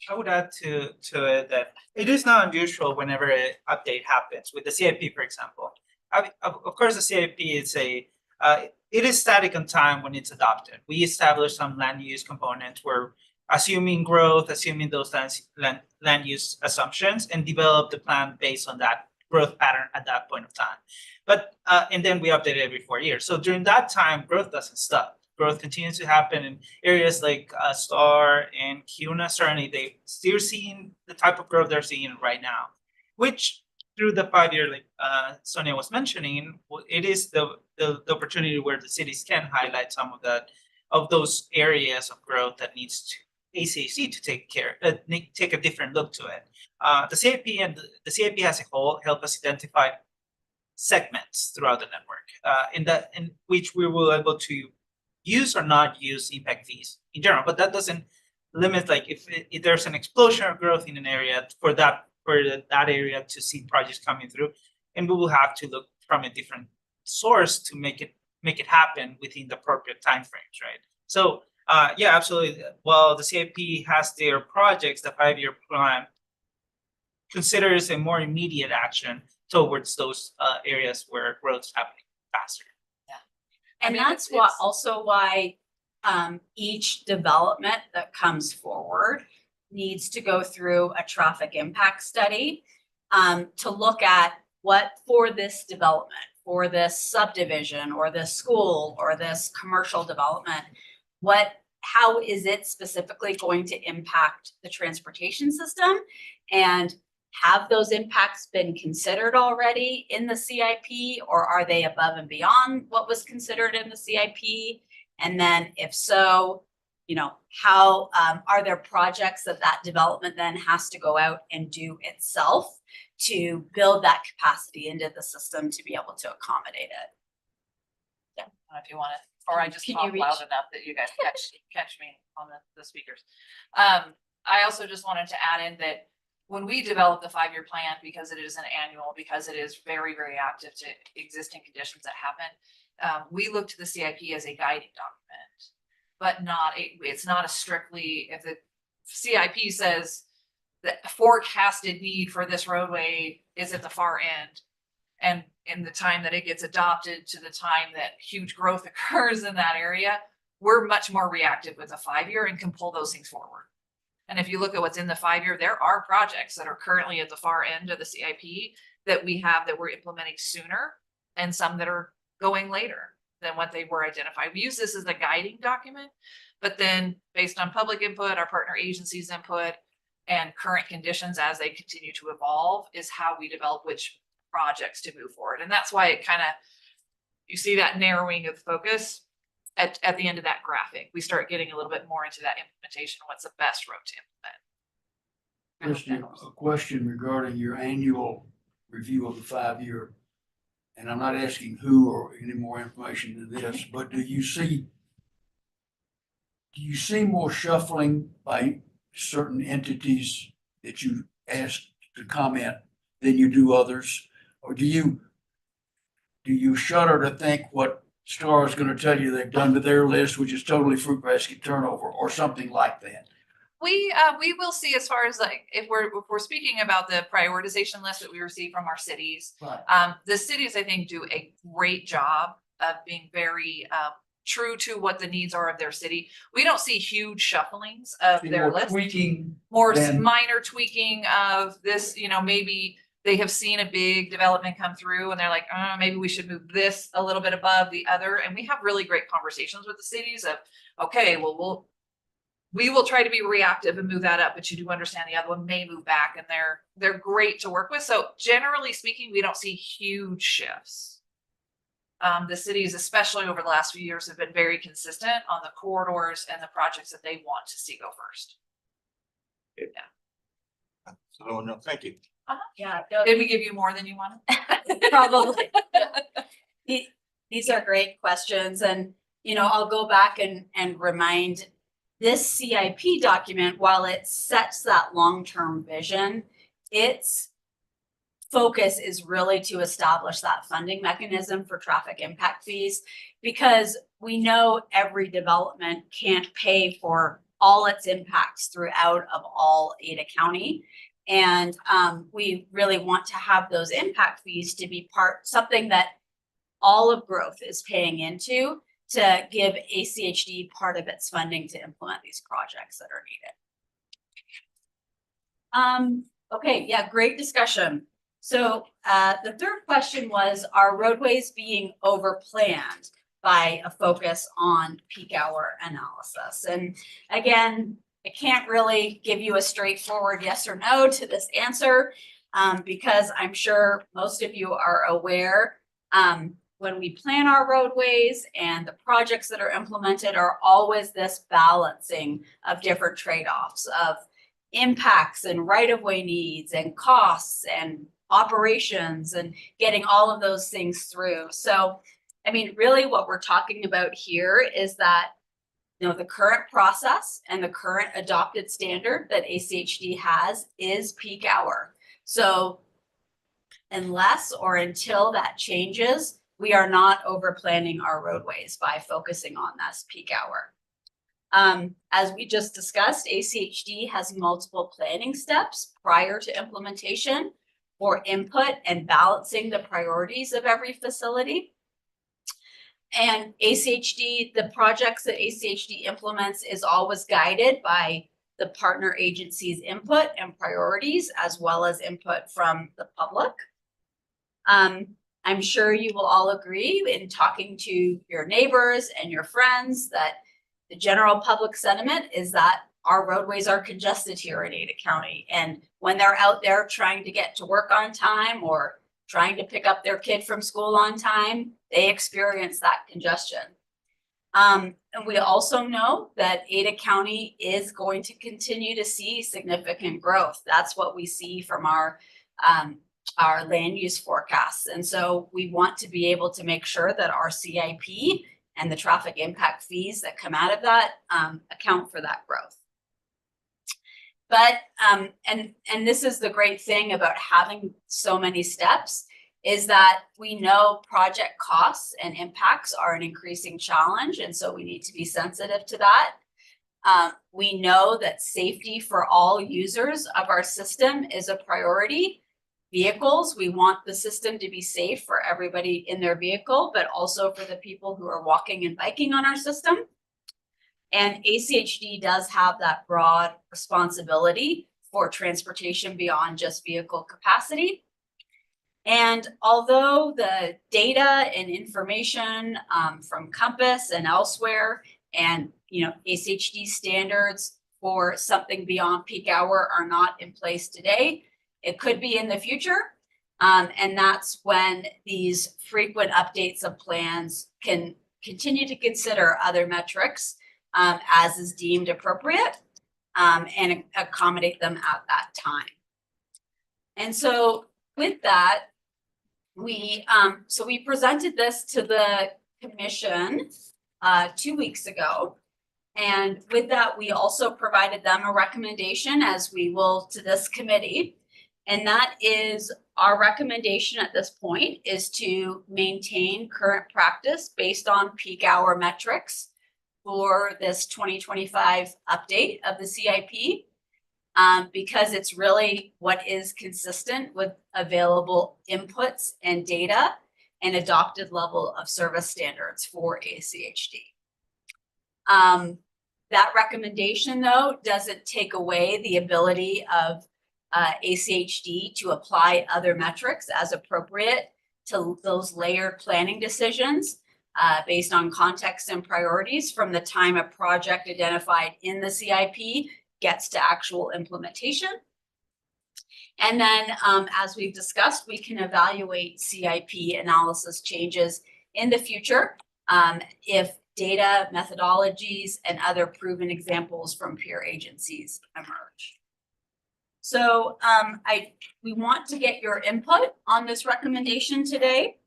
I would add to it that it is not unusual whenever an update happens with the CIP, for example. Of course, the CIP is it is static on time when it's adopted. We establish some land use components. We're assuming growth, assuming those land use assumptions, and develop the plan based on that growth pattern at that point of time. But and then we update it every 4 years. So during that time, growth doesn't stop. Growth continues to happen in areas like Star and CUNA. Certainly, they still seeing the type of growth they're seeing right now, which through the 5-year, like Sonia was mentioning, it is the opportunity where the cities can highlight some of those areas of growth that needs to ACC to take a different look to it. The CIP and the CIP as a whole help us identify segments throughout the network, in which we will able to use or not use impact fees in general. But that doesn't limit, like if there's an explosion of growth in an area for that area to see projects coming through, and we will have to look from a different source to make it happen within the appropriate timeframes, right? So yeah, absolutely. While the CIP has their projects, the 5-year plan considers a more immediate action towards those areas where growth's happening faster. And that's why each development that comes forward needs to go through a traffic impact study to look at what for this development, for this subdivision or this school or this commercial development, how is it specifically going to impact the transportation system, and have those impacts been considered already in the CIP, or are they above and beyond what was considered in the CIP? And then if so, how are there projects that development then has to go out and do itself to build that capacity into the system to be able to accommodate it? I don't know if you want to, or I just talk loud enough that you guys catch me on the speakers. I also just wanted to add in that when we develop the 5-year plan, because it is an annual, because it is very, very active to existing conditions that happen, we look to the CIP as a guiding document, but it's not a strictly, if the CIP says the forecasted need for this roadway is at the far end, and in the time that it gets adopted to the time that huge growth occurs in that area, we're much more reactive with a 5-year and can pull those things forward. And if you look at what's in the 5-year, there are projects that are currently at the far end of the CIP that we have that we're implementing sooner, and some that are going later. than what they were identified. We use this as a guiding document, but then based on public input, our partner agencies' input, and current conditions as they continue to evolve is how we develop which projects to move forward. And that's why it kind of, you see that narrowing of focus at the end of that graphic. We start getting a little bit more into that implementation, what's the best road to implement. Christie, a question regarding your annual review of the 5-year. And I'm not asking who or any more information than this, but do you see more shuffling by certain entities that you ask to comment than you do others? Or do you shudder to think what Star is going to tell you they've done to their list, which is totally fruit basket turnover or something like that? We will see, as far as like, if we're speaking about the prioritization list that we receive from our cities. Right. The cities, I think, do a great job of being very, true to what the needs are of their city. We don't see huge shufflings of See their more list. tweaking More than- minor tweaking of this, maybe they have seen a big development come through and they're like, maybe we should move this a little bit above the other. And we have really great conversations with the cities of, okay, well, we will try to be reactive and move that up, but you do understand the other one may move back, and they're great to work with. So generally speaking, we don't see huge shifts. The cities, especially over the last few years, have been very consistent on the corridors and the projects that they want to see go first. So, no, thank you. Yeah, no, Did we give you more than you wanted? probably. These are great questions, and, I'll go back and remind this CIP document, while it sets that long-term vision, its focus is really to establish that funding mechanism for traffic impact fees, because we know every development can't pay for all its impacts throughout of all Ada County. And we really want to have those impact fees to be something that all of growth is paying into, to give ACHD part of its funding to implement these projects that are needed. Okay, yeah, great discussion. So the third question was, are roadways being overplanned by a focus on peak hour analysis? And again, I can't really give you a straightforward yes or no to this answer, because I'm sure most of you are aware, when we plan our roadways and the projects that are implemented are always this balancing of different trade-offs of impacts and right-of-way needs and costs and operations and getting all of those things through. So, I mean, really what we're talking about here is that, the current process and the current adopted standard that ACHD has is peak hour. So unless or until that changes, we are not over planning our roadways by focusing on this peak hour. As we just discussed, ACHD has multiple planning steps prior to implementation for input and balancing the priorities of every facility. And ACHD, the projects that ACHD implements is always guided by the partner agency's input and priorities, as well as input from the public. I'm sure you will all agree in talking to your neighbors and your friends that the general public sentiment is that our roadways are congested here in Ada County. And when they're out there trying to get to work on time or trying to pick up their kid from school on time, they experience that congestion. And we also know that Ada County is going to continue to see significant growth. That's what we see from our land use forecasts. And so we want to be able to make sure that our CIP and the traffic impact fees that come out of that account for that growth. But, and this is the great thing about having so many steps, is that we know project costs and impacts are an increasing challenge. And so we need to be sensitive to that. We know that safety for all users of our system is a priority. Vehicles, we want the system to be safe for everybody in their vehicle, but also for the people who are walking and biking on our system. And ACHD does have that broad responsibility for transportation beyond just vehicle capacity. And although the data and information from Compass and elsewhere and, ACHD standards for something beyond peak hour are not in place today, it could be in the future. And that's when these frequent updates of plans can continue to consider other metrics as is deemed appropriate and accommodate them at that time. And so with that, we presented this to the commission 2 weeks ago. And with that, we also provided them a recommendation, as we will to this committee. And that is our recommendation at this point is to maintain current practice based on peak hour metrics for this 2025 update of the CIP. Because it's really what is consistent with available inputs and data and adopted level of service standards for ACHD. That recommendation, though, doesn't take away the ability of ACHD to apply other metrics as appropriate to those layered planning decisions based on context and priorities from the time a project identified in the CIP gets to actual implementation. And then, as we've discussed, we can evaluate CIP analysis changes in the future if data, methodologies, and other proven examples from peer agencies emerge. So we want to get your input on this recommendation today.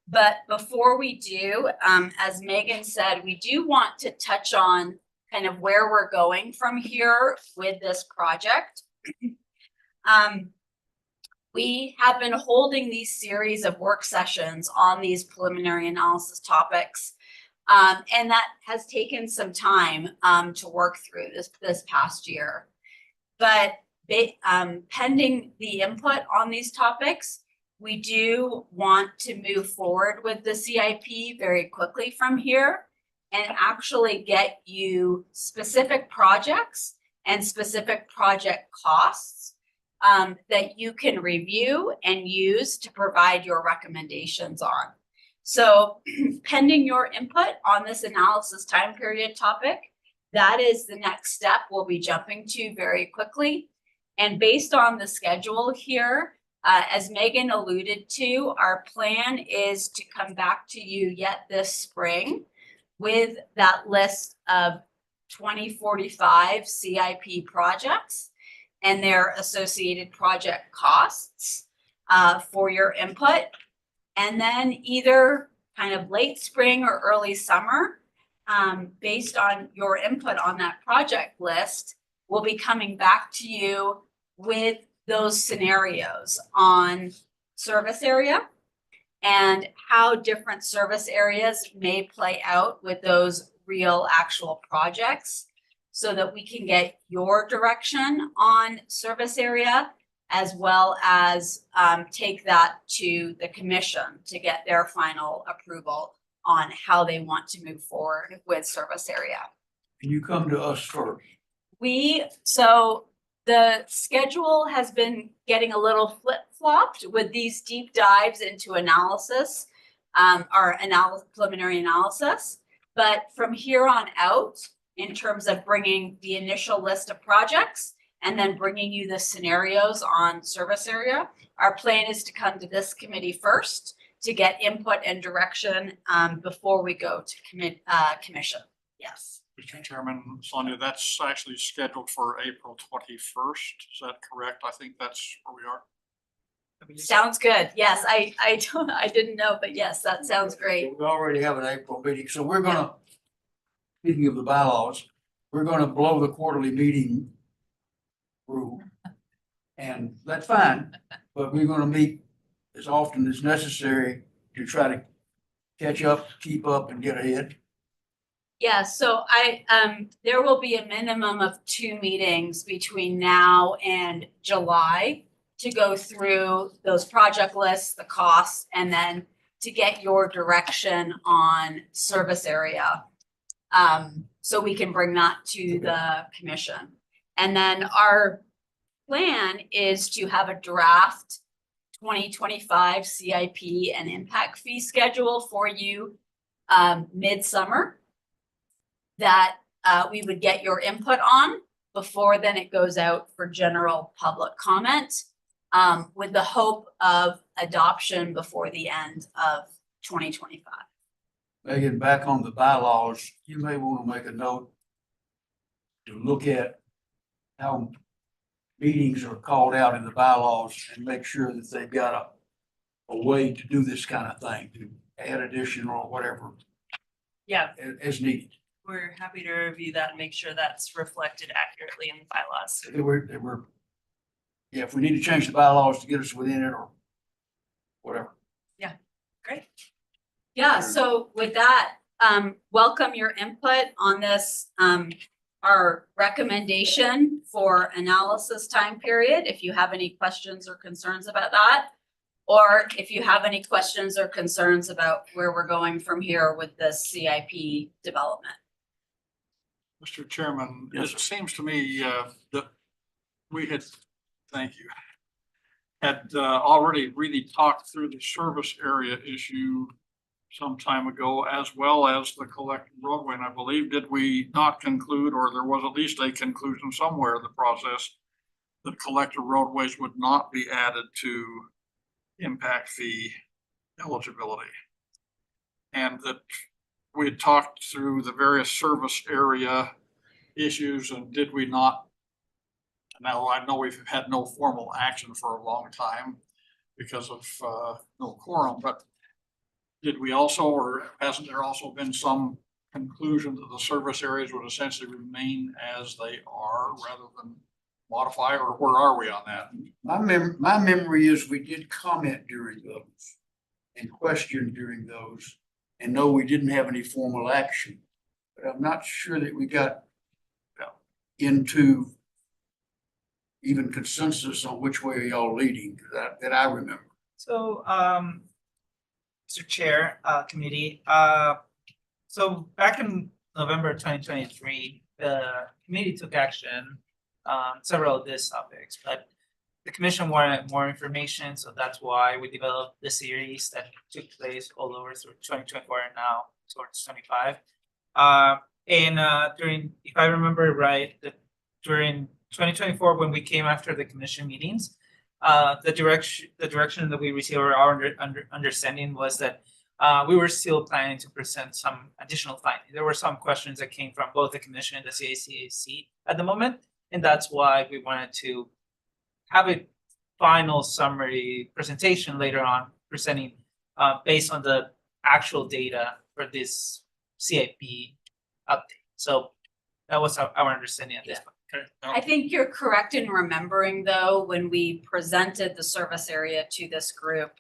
But before we do, as Megan said, we do want to touch on kind of where we're going from here with this project. We have been holding these series of work sessions on these preliminary analysis topics. And that has taken some time to work through this past year. But pending the input on these topics, we do want to move forward with the CIP very quickly from here and actually get you specific projects and specific project costs that you can review and use to provide your recommendations on. So pending your input on this analysis time period topic, that is the next step we'll be jumping to very quickly. And based on the schedule here, as Megan alluded to, our plan is to come back to you yet this spring with that list of 2045 CIP projects and their associated project costs for your input. And then either kind of late spring or early summer, based on your input on that project list, we'll be coming back to you with those scenarios on service area and how different service areas may play out with those real actual projects so that we can get your direction on service area as well as take that to the commission to get their final approval on how they want to move forward with service area. Can you come to us first? So the schedule has been getting a little flip-flopped with these deep dives into analysis, our preliminary analysis. But from here on out, in terms of bringing the initial list of projects and then bringing you the scenarios on service area, our plan is to come to this committee first to get input and direction before we go to commission. Yes. Mr. Chairman, Sonia, that's actually scheduled for April 21st. Is that correct? I think that's where we are. Sounds good. Yes, I didn't know, but yes, that sounds great. We already have an April meeting, so we're gonna, speaking of the bylaws, we're gonna blow the quarterly meeting rule. And that's fine, but we're gonna meet as often as necessary to try to catch up, keep up, and get ahead. Yeah, so there will be a minimum of 2 meetings between now and July to go through those project lists, the costs, and then to get your direction on service area. So we can bring that to the commission. And then our plan is to have a draft 2025 CIP and impact fee schedule for you midsummer that we would get your input on before then it goes out for general public comment with the hope of adoption before the end of 2025. Megan, back on the bylaws, you may want to make a note to look at how meetings are called out in the bylaws and make sure that they've got a way to do this kind of thing, to add additional or whatever Yeah, as needed. we're happy to review that and make sure that's reflected accurately in the bylaws. Yeah, if we need to change the bylaws to get us within it or whatever. Great. Yeah, so with that, welcome your input on this, our recommendation for analysis time period, if you have any questions or concerns about that. Or if you have any questions or concerns about where we're going from here with the CIP development. Mr. Chairman, Yes, it seems to me that we had, thank you, had already really talked through the service area issue some time ago, as well as the collective roadway. And I believe, did we not conclude, or there was at least a conclusion somewhere in the process, that collective roadways would not be added to impact fee eligibility? And that we had talked through the various service area issues, and did we not? Now, I know we've had no formal action for a long time because of no quorum, but did we also, or hasn't there also been some conclusion that the service areas would essentially remain as they are rather than modify, or where are we on that? My memory is we did comment during those and question during those, and no, we didn't have any formal action. But I'm not sure that we got into even consensus on which way are y'all leading that I remember. So, Mr. Chair, committee, so back in November 2023, the committee took action on several of these topics, but the commission wanted more information, so that's why we developed the series that took place all over through 2024 and now towards 25. During, if I remember right, during 2024, when we came after the commission meetings, the direction that we received, or our understanding was that we were still planning to present some additional findings. There were some questions that came from both the commission and the CICAC at the moment, and that's why we wanted to have a final summary presentation later on, presenting based on the actual data for this CIP update. So that was our understanding at this point. I think you're correct in remembering, though, when we presented the service area to this group,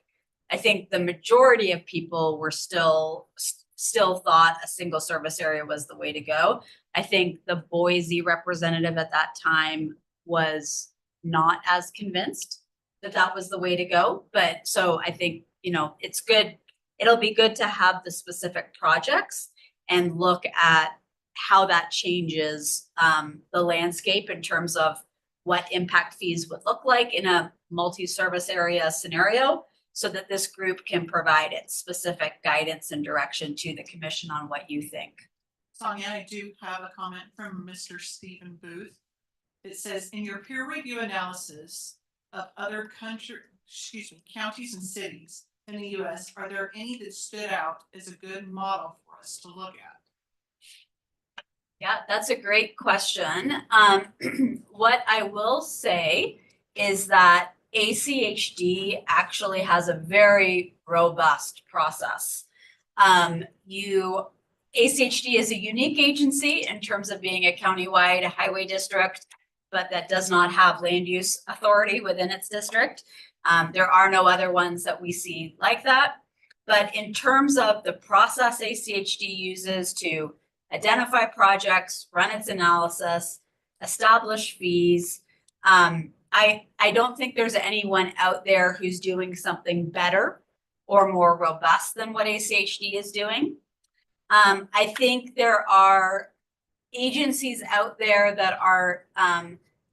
I think the majority of people were still thought a single service area was the way to go. I think the Boise representative at that time was not as convinced that that was the way to go. But so I think, you know, it's good. It'll be good to have the specific projects and look at how that changes the landscape in terms of what impact fees would look like in a multi-service area scenario, so that this group can provide its specific guidance and direction to the commission on what you think. Sonia, I do have a comment from Mr. Stephen Booth. It says, in your peer review analysis of other counties and cities in the US, are there any that stood out as a good model for us to look at? Yeah, that's a great question. What I will say is that ACHD actually has a very robust process. ACHD is a unique agency in terms of being a countywide highway district, but that does not have land use authority within its district. There are no other ones that we see like that. But in terms of the process ACHD uses to identify projects, run its analysis, establish fees, I don't think there's anyone out there who's doing something better or more robust than what ACHD is doing. I think there are agencies out there that are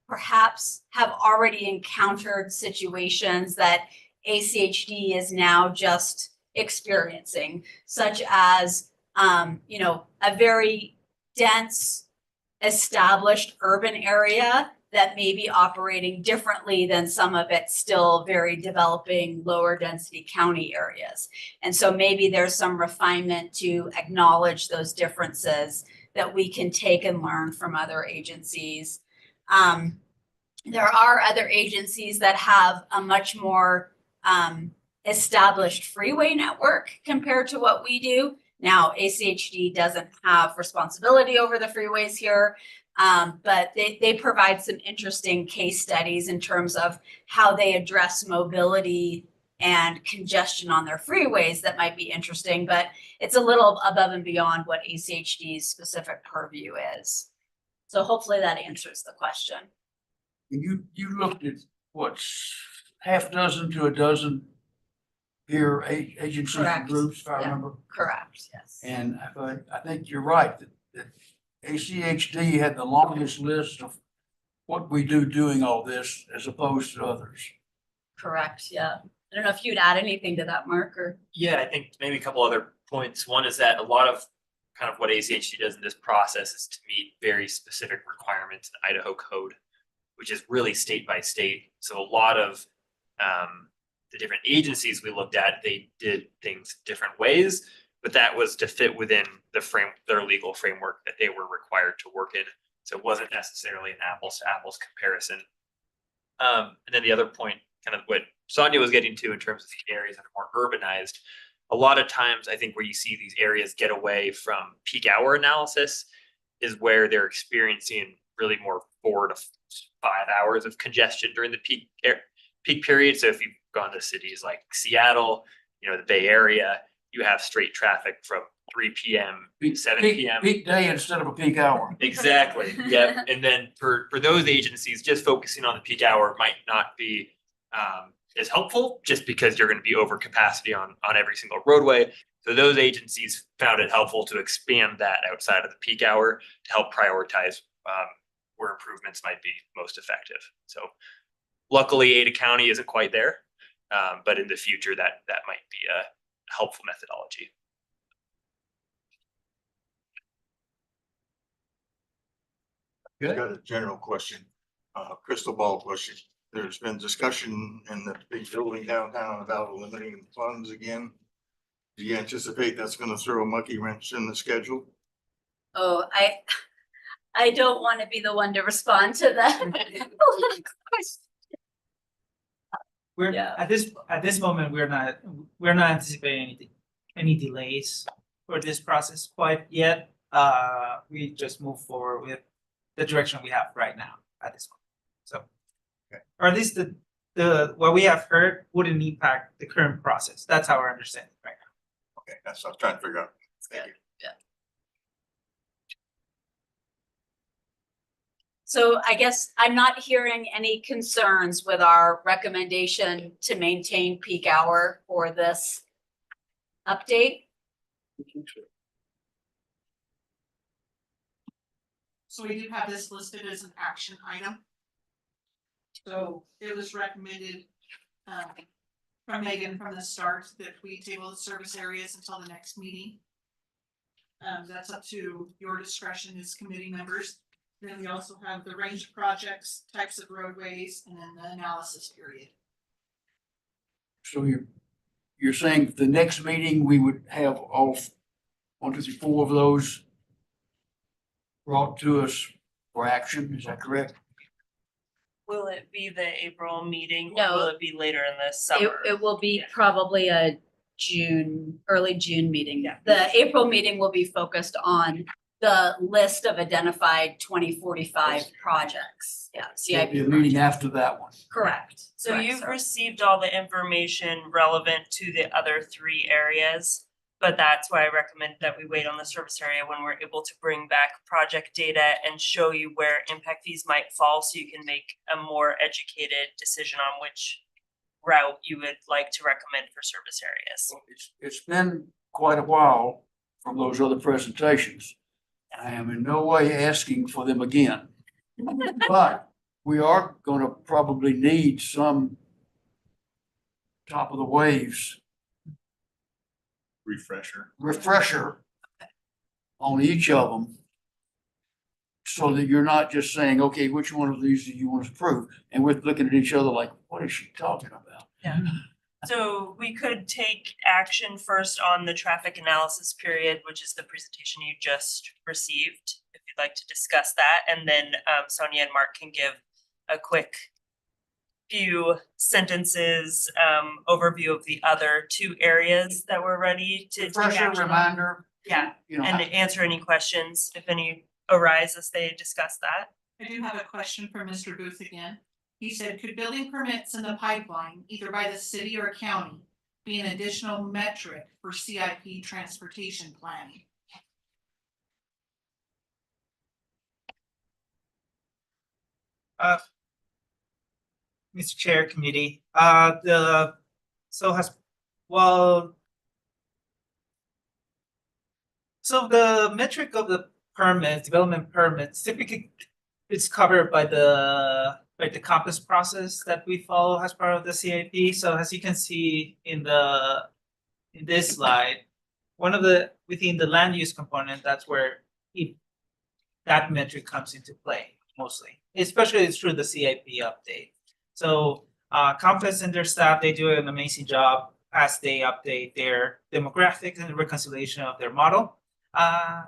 perhaps have already encountered situations that ACHD is now just experiencing, such as, you know, a very dense, established urban area that may be operating differently than some of its still very developing lower density county areas. And so maybe there's some refinement to acknowledge those differences that we can take and learn from other agencies. There are other agencies that have a much more established freeway network compared to what we do. Now, ACHD doesn't have responsibility over the freeways here, but they provide some interesting case studies in terms of how they address mobility and congestion on their freeways that might be interesting, but it's a little above and beyond what ACHD's specific purview is. So hopefully that answers the question. You looked at what, half dozen to a dozen peer agencies and Correct. groups, if I Yeah. remember. Correct, yes. And I think you're right, that ACHD had the longest list of what we do doing all this as opposed to others. Correct, yeah. I don't know if you'd add anything to that, Mark, or? Yeah, I think maybe a couple other points. One is that a lot of kind of what ACHD does in this process is to meet very specific requirements in Idaho code, which is really state by state. So a lot of the different agencies we looked at, they did things different ways, but that was to fit within their legal framework that they were required to work in. So it wasn't necessarily an apples to apples comparison. And then the other point, kind of what Sonia was getting to in terms of the areas that are more urbanized, a lot of times I think where you see these areas get away from peak hour analysis is where they're experiencing really more 4 to 5 hours of congestion during the peak period. So if you've gone to cities like Seattle, you know, the Bay Area, you have straight traffic from 3 p.m. to 7 p.m. Peak day instead of a peak hour. Exactly. Yep. And then for those agencies, just focusing on the peak hour might not be as helpful, just because you're going to be over capacity on every single roadway. So those agencies found it helpful to expand that outside of the peak hour to help prioritize where improvements might be most effective. So luckily, Ada County isn't quite there, but in the future, that might be a helpful methodology. I've got a general question, crystal ball question. There's been discussion in the big building downtown about eliminating funds again. Do you anticipate that's gonna throw a monkey wrench in the schedule? Oh, I don't want to be the one to respond to that. We're Yeah. at this moment, we're not anticipating any delays for this process quite yet. We just move forward with the direction we have right now at this point. So, or at least the what we have heard wouldn't impact the current process. That's our understanding right now. Okay, that's what I was trying to figure out. Thank you. So I guess I'm not hearing any concerns with our recommendation to maintain peak hour for this update. So we do have this listed as an action item. So it was recommended from Megan from the start that we table the service areas until the next meeting. That's up to your discretion as committee members. Then we also have the range of projects, types of roadways, and then the analysis period. So you're saying the next meeting, we would have all 1, 2, 3, 4 of those brought to us for action, is that correct? Will it be the April meeting? Or No. will it be later in the summer? It will be probably a early June meeting. The April meeting will be focused on the list of identified 2045 projects. Yeah, There'll be a CIP. meeting after that one. Correct. So Correct, you've sir. received all the information relevant to the other 3 areas, but that's why I recommend that we wait on the service area when we're able to bring back project data and show you where impact fees might fall, so you can make a more educated decision on which route you would like to recommend for service areas. It's been quite a while from those other presentations. I am in no way asking for them again. But we are gonna probably need some top of the waves refresher on each of them. So that you're not just saying, okay, which one of these do you want to approve? And we're looking at each other like, what is she talking about? So we could take action first on the traffic analysis period, which is the presentation you just received, if you'd like to discuss that, and then Sonia and Mark can give a quick few sentences overview of the other two areas that we're ready to take Refresher, action on. reminder, Yeah, you know, and to answer any questions, if any arise as they discuss that. I do have a question for Mr. Booth again. He said, could building permits in the pipeline, either by the city or county, be an additional metric for CIP transportation planning? Mr. Chair, committee, well. So the metric of the permits, development permits, typically it's covered by the compass process that we follow as part of the CIP. So as you can see in this slide, within the land use component, that's where that metric comes into play mostly, especially it's through the CIP update. So Compass and their staff, they do an amazing job as they update their demographics and the reconciliation of their model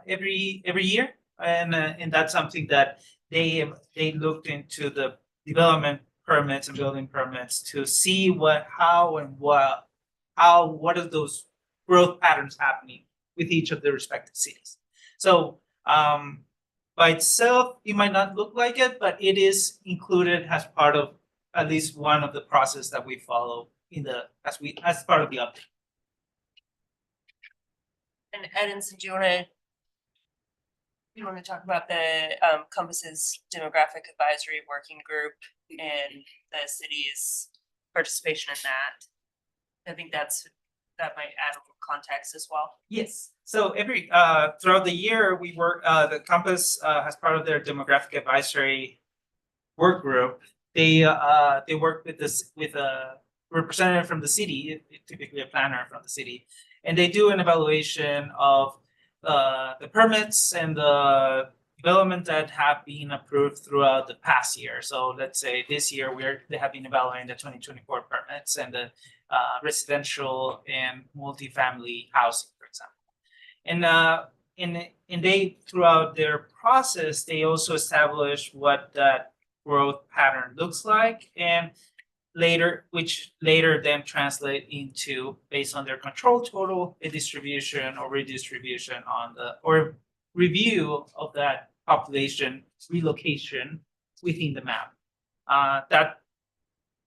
every year, and that's something that they looked into the development permits and building permits to see what are those growth patterns happening with each of the respective cities. So by itself, it might not look like it, but it is included as part of at least one of the process that we follow as part of the update. And Edinson, do you wanna talk about the Compass's demographic advisory working group and the city's participation in that? I think that might add a little context as well. Yes. So throughout the year, we work, the Compass, as part of their demographic advisory work group, they work with a representative from the city, typically a planner from the city, and they do an evaluation of the permits and the development that have been approved throughout the past year. So let's say this year they have been evaluating the 2024 permits and the residential and multifamily housing, for example. And they, throughout their process, they also establish what that growth pattern looks like, and which later then translate into, based on their control total, a distribution or redistribution or review of that population relocation within the map.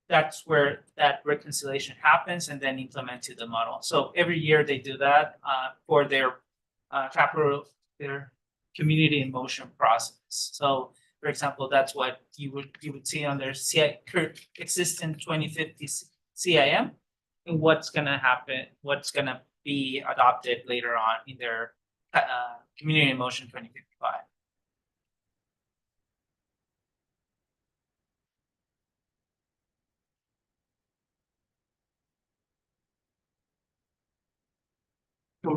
That's where that reconciliation happens and then implemented the model. So every year they do that for their their community in motion process. So for example, that's what you would see on their existing 2050 CIM, and what's gonna be adopted later on in their community in motion 2055. So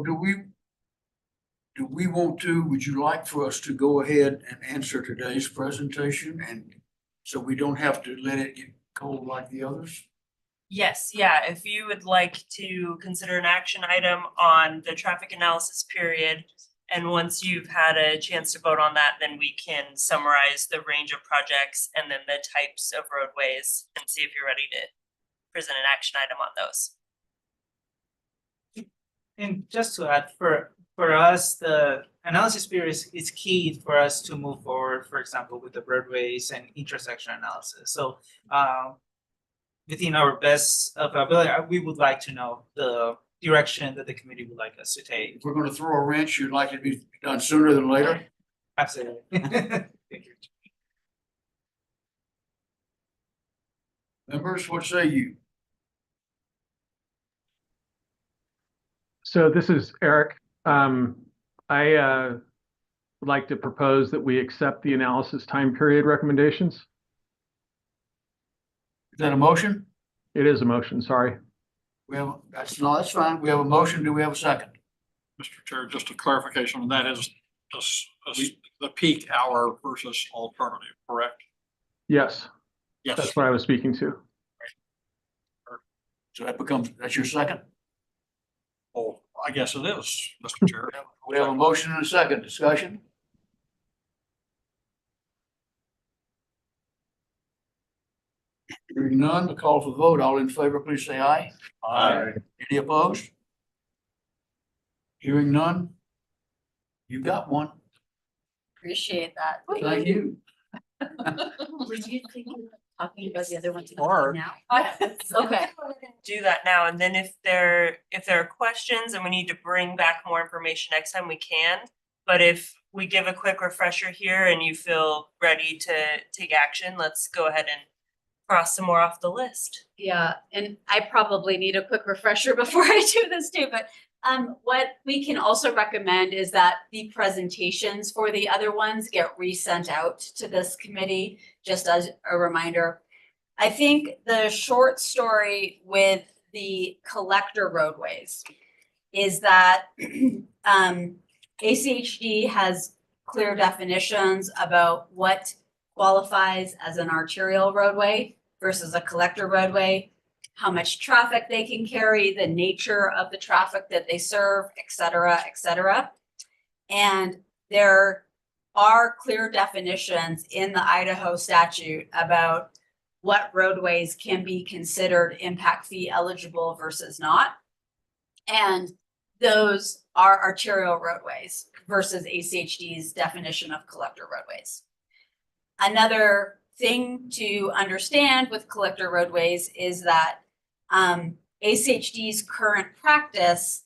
would you like for us to go ahead and answer today's presentation, and so we don't have to let it get cold like the others? Yes, yeah, if you would like to consider an action item on the traffic analysis period, and once you've had a chance to vote on that, then we can summarize the range of projects and then the types of roadways and see if you're ready to present an action item on those. And just to add, for us, the analysis period is key for us to move forward, for example, with the roadways and intersection analysis. So within our best ability, we would like to know the direction that the committee would like us to take. If we're gonna throw a wrench, you'd like it to be done sooner than later? Absolutely. Thank you. Members, what say you? So this is Eric. I would like to propose that we accept the analysis time period recommendations. Is that a motion? It is a motion, sorry. that's fine. We have a motion. Do we have a second? Mr. Chair, just a clarification, that is the peak hour versus alternative, correct? Yes, Yes. that's what I was speaking to. So that's your second? Oh, I guess it is, Mr. Chair. We have a motion and a second. Discussion? Hearing none, the call for vote. All in favor, please say aye. Aye. Any opposed? Hearing none? You got one. Appreciate that. Thank you. Were you thinking of talking about the other ones Or- now? Okay. Do that now, and then if there are questions and we need to bring back more information next time, we can. But if we give a quick refresher here and you feel ready to take action, let's go ahead and cross some more off the list. Yeah, and I probably need a quick refresher before I do this too, but what we can also recommend is that the presentations for the other ones get resent out to this committee, just as a reminder. I think the short story with the collector roadways is that ACHD has clear definitions about what qualifies as an arterial roadway versus a collector roadway, how much traffic they can carry, the nature of the traffic that they serve, et cetera, et cetera. And there are clear definitions in the Idaho statute about what roadways can be considered impact fee eligible versus not. And those are arterial roadways versus ACHD's definition of collector roadways. Another thing to understand with collector roadways is that ACHD's current practice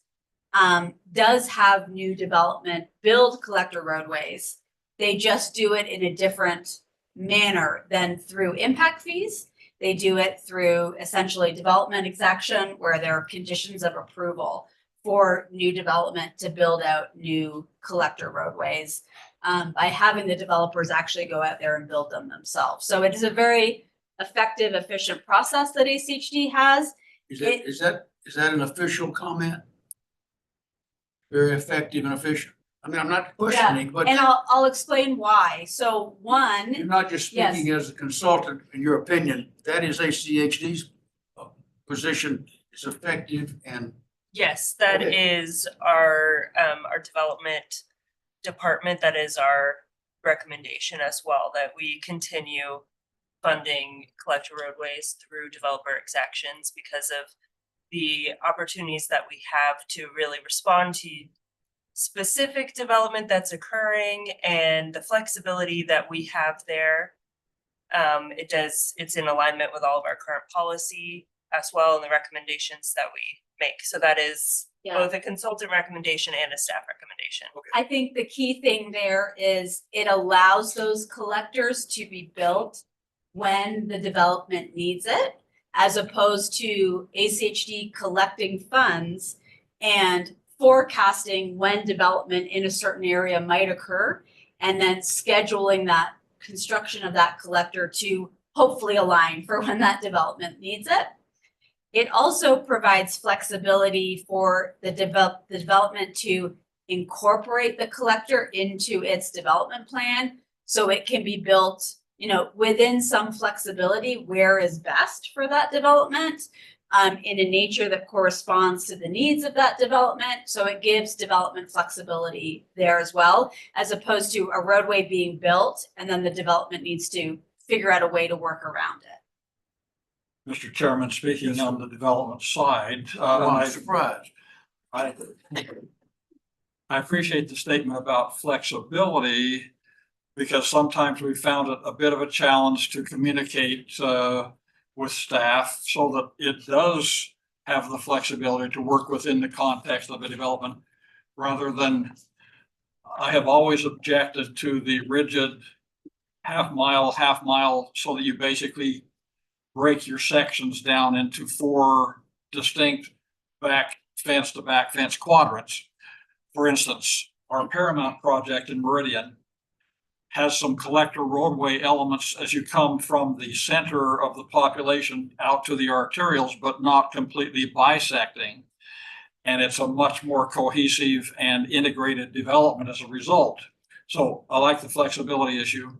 does have new development build collector roadways. They just do it in a different manner than through impact fees. They do it through essentially development exaction, where there are conditions of approval for new development to build out new collector roadways by having the developers actually go out there and build them themselves. So it is a very effective, efficient process that ACHD has. Is that an official comment? Very effective and efficient. I mean, I'm not questioning, but And I'll explain why. So one, you're not just speaking as a consultant, in your opinion, that is ACHD's position is effective and Yes, that Okay. is our development department. That is our recommendation as well, that we continue funding collector roadways through developer exactions because of the opportunities that we have to really respond to specific development that's occurring and the flexibility that we have there. It's in alignment with all of our current policy as well and the recommendations that we make. So that is both a consultant recommendation and a staff recommendation. I think the key thing there is it allows those collectors to be built when the development needs it, as opposed to ACHD collecting funds and forecasting when development in a certain area might occur, and then scheduling that construction of that collector to hopefully align for when that development needs it. It also provides flexibility for the development to incorporate the collector into its development plan, so it can be built, within some flexibility where is best for that development, in a nature that corresponds to the needs of that development. So it gives development flexibility there as well, as opposed to a roadway being built and then the development needs to figure out a way to work around it. Mr. Chairman, speaking on the development side, I'm surprised. I appreciate the statement about flexibility because sometimes we found it a bit of a challenge to communicate with staff so that it does have the flexibility to work within the context of the development rather than I have always objected to the rigid half mile, so that you basically break your sections down into 4 distinct back fence quadrants. For instance, our Paramount project in Meridian has some collector roadway elements as you come from the center of the population out to the arterials, but not completely bisecting. And it's a much more cohesive and integrated development as a result. So I like the flexibility issue.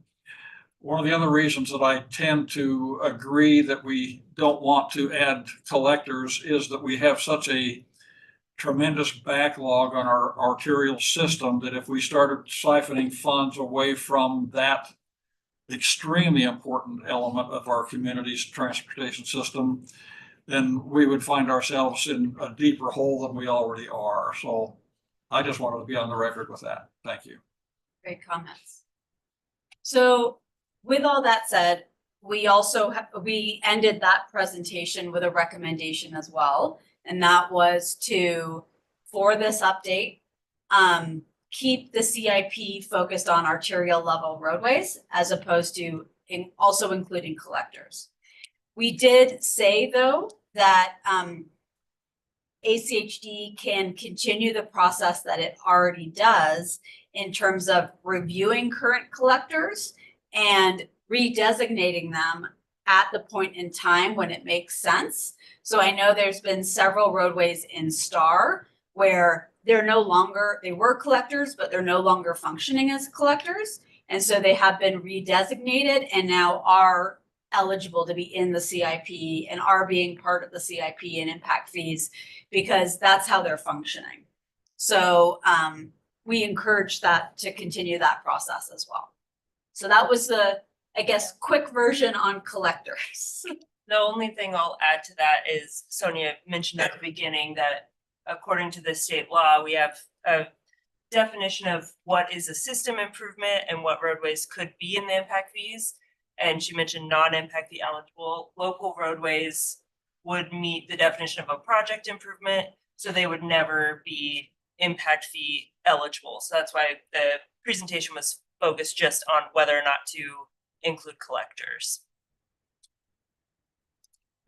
One of the other reasons that I tend to agree that we don't want to add collectors is that we have such a tremendous backlog on our arterial system that if we started siphoning funds away from that extremely important element of our community's transportation system, then we would find ourselves in a deeper hole than we already are. So I just wanted to be on the record with that. Thank you. Great comments. So with all that said, we also, we ended that presentation with a recommendation as well. And that was to, for this update, keep the CIP focused on arterial level roadways as opposed to also including collectors. We did say though that ACHD can continue the process that it already does in terms of reviewing current collectors and redesignating them at the point in time when it makes sense. So I know there's been several roadways in Star where they're no longer, they were collectors, but they're no longer functioning as collectors. And so they have been redesignated and now are eligible to be in the CIP and are being part of the CIP and impact fees because that's how they're functioning. So we encourage that to continue that process as well. So that was the, I guess, quick version on collectors. The only thing I'll add to that is Sonia mentioned at the beginning that according to the state law, we have a definition of what is a system improvement and what roadways could be in the impact fees. And she mentioned non-impact fee eligible. Local roadways would meet the definition of a project improvement, so they would never be impact fee eligible. So that's why the presentation was focused just on whether or not to include collectors.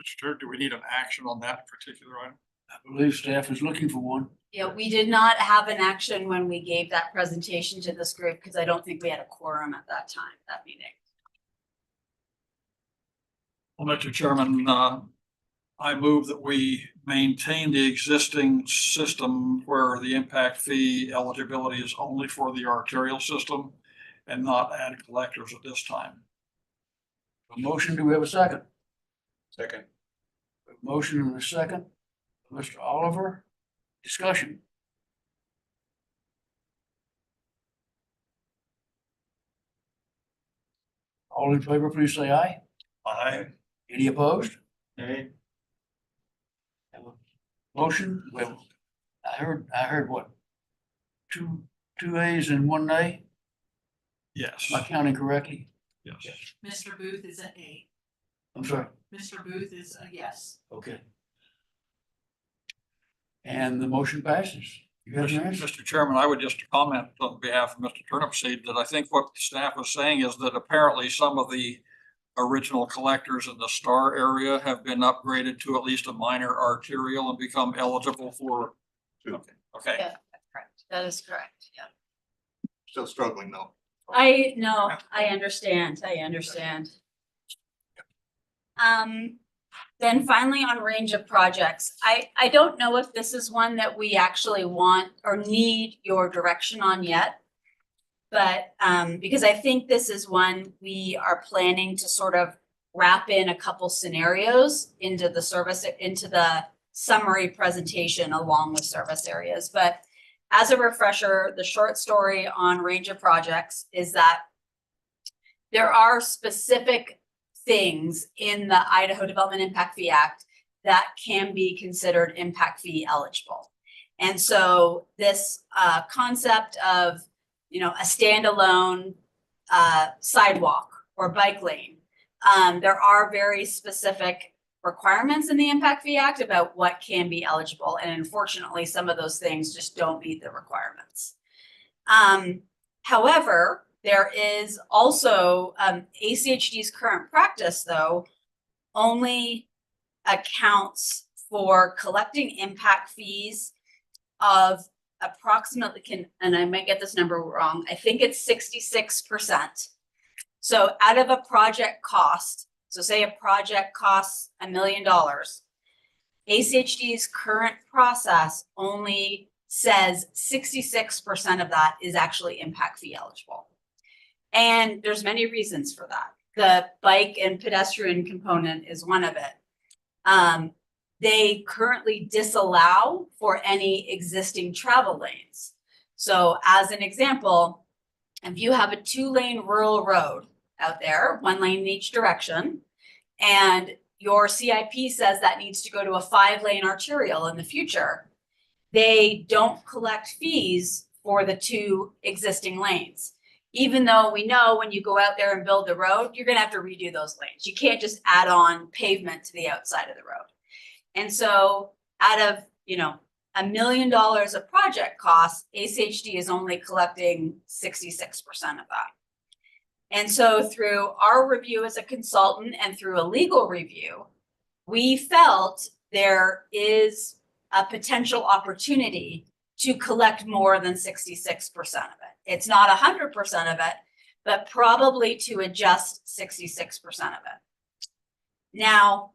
Mr. Chair, do we need an action on that particular item? I believe staff is looking for one. Yeah, we did not have an action when we gave that presentation to this group because I don't think we had a quorum at that time, that meeting. Well, Mr. Chairman, I move that we maintain the existing system where the impact fee eligibility is only for the arterial system and not add collectors at this time. A motion, do we have a second? Second. A motion and a second. Mr. Oliver, discussion. All in favor, please say aye. Aye. Any opposed? Nay. Motion, well, I heard what? Two ayes and one nay? Yes. Am I counting correctly? Yes. Mr. Booth is an A. I'm sorry. Mr. Booth is a yes. Okay. And the motion passes. You have your answer? Mr. Chairman, I would just comment on behalf of Mr. Turnipseed that I think what the staff was saying is that apparently some of the original collectors in the Star area have been upgraded to at least a minor arterial and become eligible for. Okay. Yeah, that's correct. That is correct, yeah. Still struggling though. I know, I understand. Then finally on range of projects, I don't know if this is one that we actually want or need your direction on yet. But because I think this is one we are planning to sort of wrap in a couple scenarios into the summary presentation along with service areas. But as a refresher, the short story on range of projects is that there are specific things in the Idaho Development Impact Fee Act that can be considered impact fee eligible. And so this concept of, you know, a standalone sidewalk or bike lane, there are very specific requirements in the Impact Fee Act about what can be eligible. And unfortunately, some of those things just don't meet the requirements. However, there is also ACHD's current practice, though, only accounts for collecting impact fees of approximately and I might get this number wrong, I think it's 66%. So out of a project cost, so say a project costs $1 million, ACHD's current process only says 66% of that is actually impact fee eligible. And there's many reasons for that. The bike and pedestrian component is one of it. They currently disallow for any existing travel lanes. So as an example, if you have a 2-lane rural road out there, 1 lane in each direction, and your CIP says that needs to go to a 5-lane arterial in the future, they don't collect fees for the 2 existing lanes. Even though we know when you go out there and build the road, you're gonna have to redo those lanes. You can't just add on pavement to the outside of the road. And so out of, $1 million of project costs, ACHD is only collecting 66% of that. And so through our review as a consultant and through a legal review, we felt there is a potential opportunity to collect more than 66% of it. It's not 100% of it, but probably to adjust 66% of it. Now,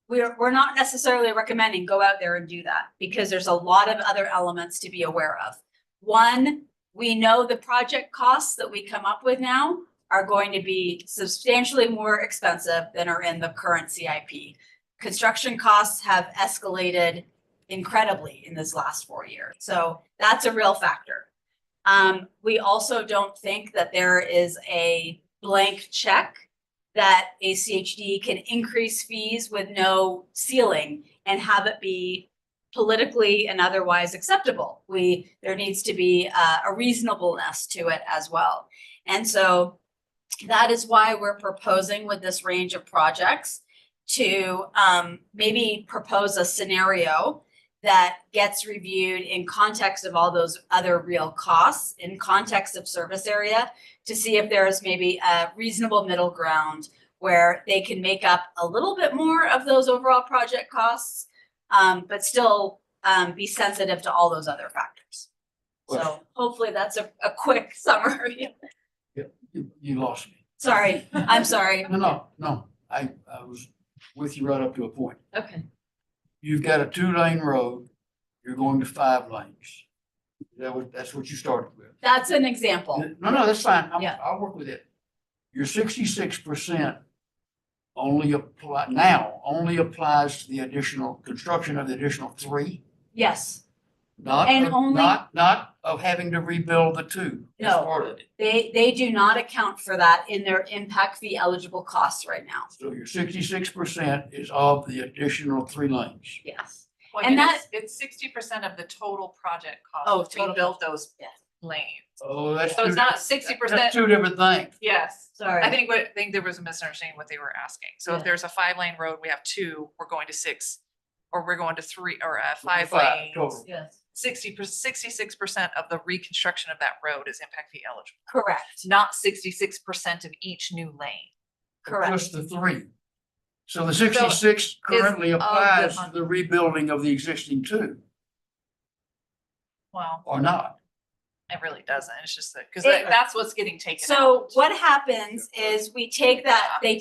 we're not necessarily recommending go out there and do that because there's a lot of other elements to be aware of. One, we know the project costs that we come up with now are going to be substantially more expensive than are in the current CIP. Construction costs have escalated incredibly in this last 4 years. So that's a real factor. We also don't think that there is a blank check that ACHD can increase fees with no ceiling and have it be politically and otherwise acceptable. There needs to be a reasonableness to it as well. And so that is why we're proposing with this range of projects to maybe propose a scenario that gets reviewed in context of all those other real costs, in context of service area, to see if there is maybe a reasonable middle ground where they can make up a little bit more of those overall project costs, but still be sensitive to all those other factors. So hopefully that's a quick summary. You lost me. Sorry, I'm sorry. No, I was with you right up to a point. Okay. You've got a 2-lane road, you're going to 5 lanes. That's what you started with. That's an example. No, that's fine. Yeah. I'll work with it. Your 66% only applies to the additional construction of the additional 3, Yes, not of having to rebuild the 2. That's No. part of it. they do not account for that in their impact fee eligible costs right now. So your 66% is of the additional 3 lanes. Yes. Well, And it's 60% of the total project cost. Oh, to rebuild those lanes. Oh, that's. So it's not 60%. That's 2 different things. Yes. Sorry. I think there was a misunderstanding what they were asking. So Yeah. if there's a 5-lane road, we have 2, we're going to 6, or we're going to 3, or 5 5 lanes. total. Yes. 66% of the reconstruction of that road is impact fee eligible, Correct. not 66% of each new lane. Correct. Just the 3. So the 66 currently of the applies to money. the rebuilding of the existing 2, Well, or not? it really doesn't. It's just that, because It- that's what's getting taken out. So what happens is they take that The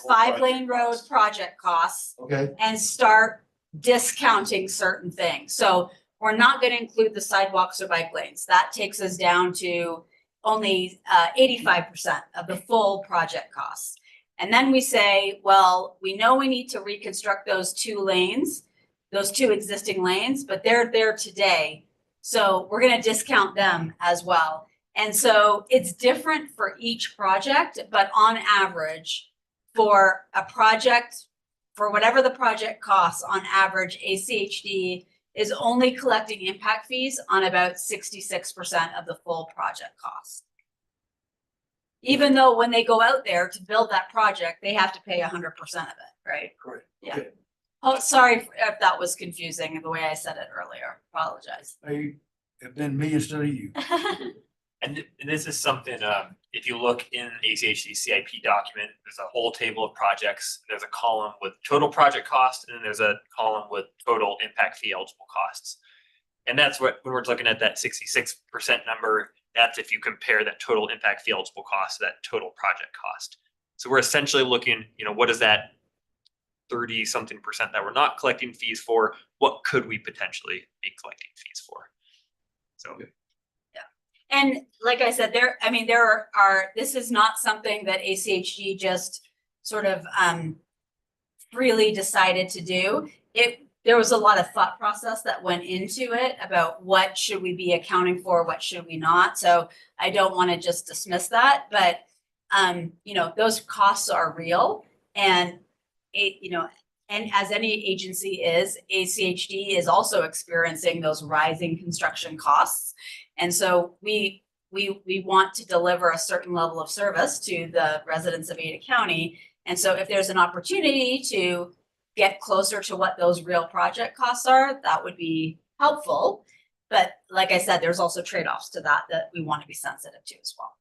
whole 5-lane project road cost. project costs Okay, and start discounting certain things. So we're not gonna include the sidewalks or bike lanes. That takes us down to only 85% of the full project costs. And then we say, well, we know we need to reconstruct those 2 lanes, those 2 existing lanes, but they're there today. So we're gonna discount them as well. And so it's different for each project, but on average, for a project, for whatever the project costs, on average, ACHD is only collecting impact fees on about 66% of the full project cost. Even though when they go out there to build that project, they have to pay 100% of it, right? correct. Yeah. Okay. Oh, sorry if that was confusing the way I said it earlier. Apologize. May have been me instead of you. And this is something, if you look in ACHD CIP document, there's a whole table of projects. There's a column with total project cost, and then there's a column with total impact fee eligible costs. And that's what, when we're looking at that 66% number, that's if you compare that total impact fee eligible cost to that total project cost. So we're essentially looking, what is that 30-something% that we're not collecting fees for? What could we potentially be collecting fees for? So. And like I said, this is not something that ACHD just sort of freely decided to do. There was a lot of thought process that went into it about what should we be accounting for, what should we not. So I don't want to just dismiss that, but those costs are real, and and as any agency is, ACHD is also experiencing those rising construction costs. And so we want to deliver a certain level of service to the residents of Ada County. And so if there's an opportunity to get closer to what those real project costs are, that would be helpful. But like I said, there's also trade-offs to that we want to be sensitive to as well.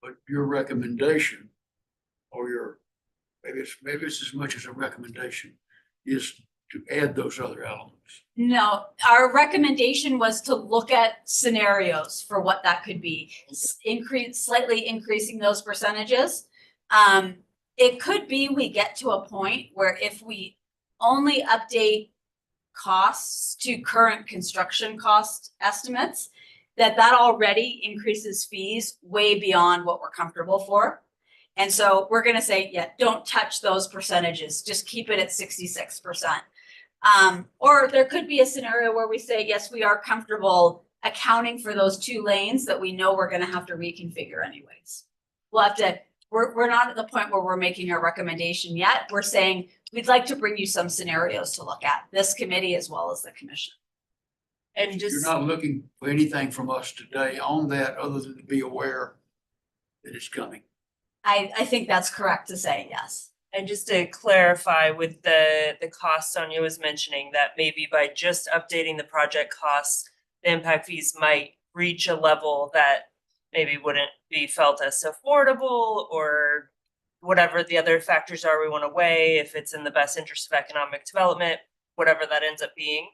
But your recommendation, or maybe it's as much as a recommendation, is to add those other elements. No, our recommendation was to look at scenarios for what that could be. Slightly increasing those percentages. It could be we get to a point where if we only update costs to current construction cost estimates, that already increases fees way beyond what we're comfortable for. And so we're going to say, yeah, don't touch those percentages, just keep it at 66%. Or there could be a scenario where we say, yes, we are comfortable accounting for those 2 lanes that we know we're going to have to reconfigure anyways. We'll have to, we're not at the point where we're making a recommendation yet. We're saying we'd like to bring you some scenarios to look at, this committee as well as the commission. And You're just, not looking for anything from us today on that other than to be aware that it's coming. I think that's correct to say, yes. and just to clarify with the cost Sonia was mentioning, that maybe by just updating the project costs, the impact fees might reach a level that maybe wouldn't be felt as affordable, or whatever the other factors are we want to weigh, if it's in the best interest of economic development, whatever that ends up being.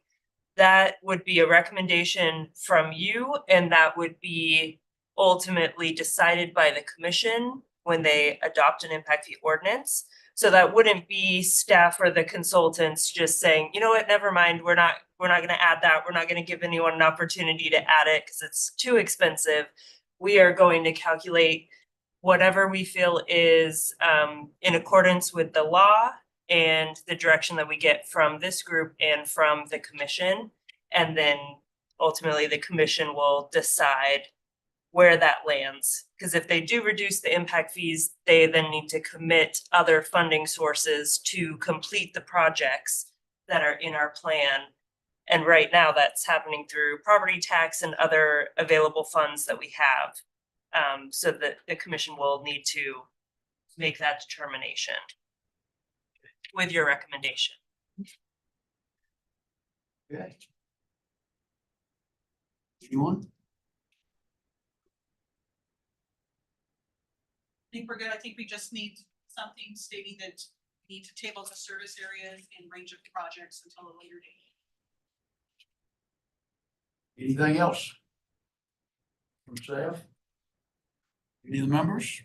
That would be a recommendation from you, and that would be ultimately decided by the commission when they adopt an impact fee ordinance. So that wouldn't be staff or the consultants just saying, you know what, never mind, we're not going to add that. We're not going to give anyone an opportunity to add it because it's too expensive. We are going to calculate whatever we feel is in accordance with the law and the direction that we get from this group and from the commission. And then ultimately the commission will decide where that lands. Because if they do reduce the impact fees, they then need to commit other funding sources to complete the projects that are in our plan. And right now that's happening through property tax and other available funds that we have. So that the commission will need to make that determination with your recommendation. Okay. Anyone? I think we're good. I think we just need something stating that we need to table the service areas and range of projects until a later date. Anything else from staff? Any of the members?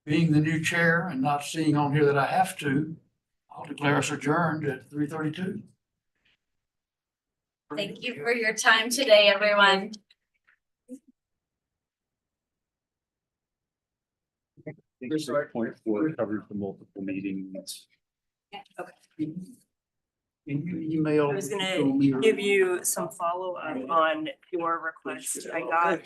Being the new chair and not seeing on here that I have to, I'll declare us adjourned at 3:32. Thank you for your time today, everyone. I think 6.4 covers the multiple meetings. Can you email? I was gonna give you some follow-up on your request. I got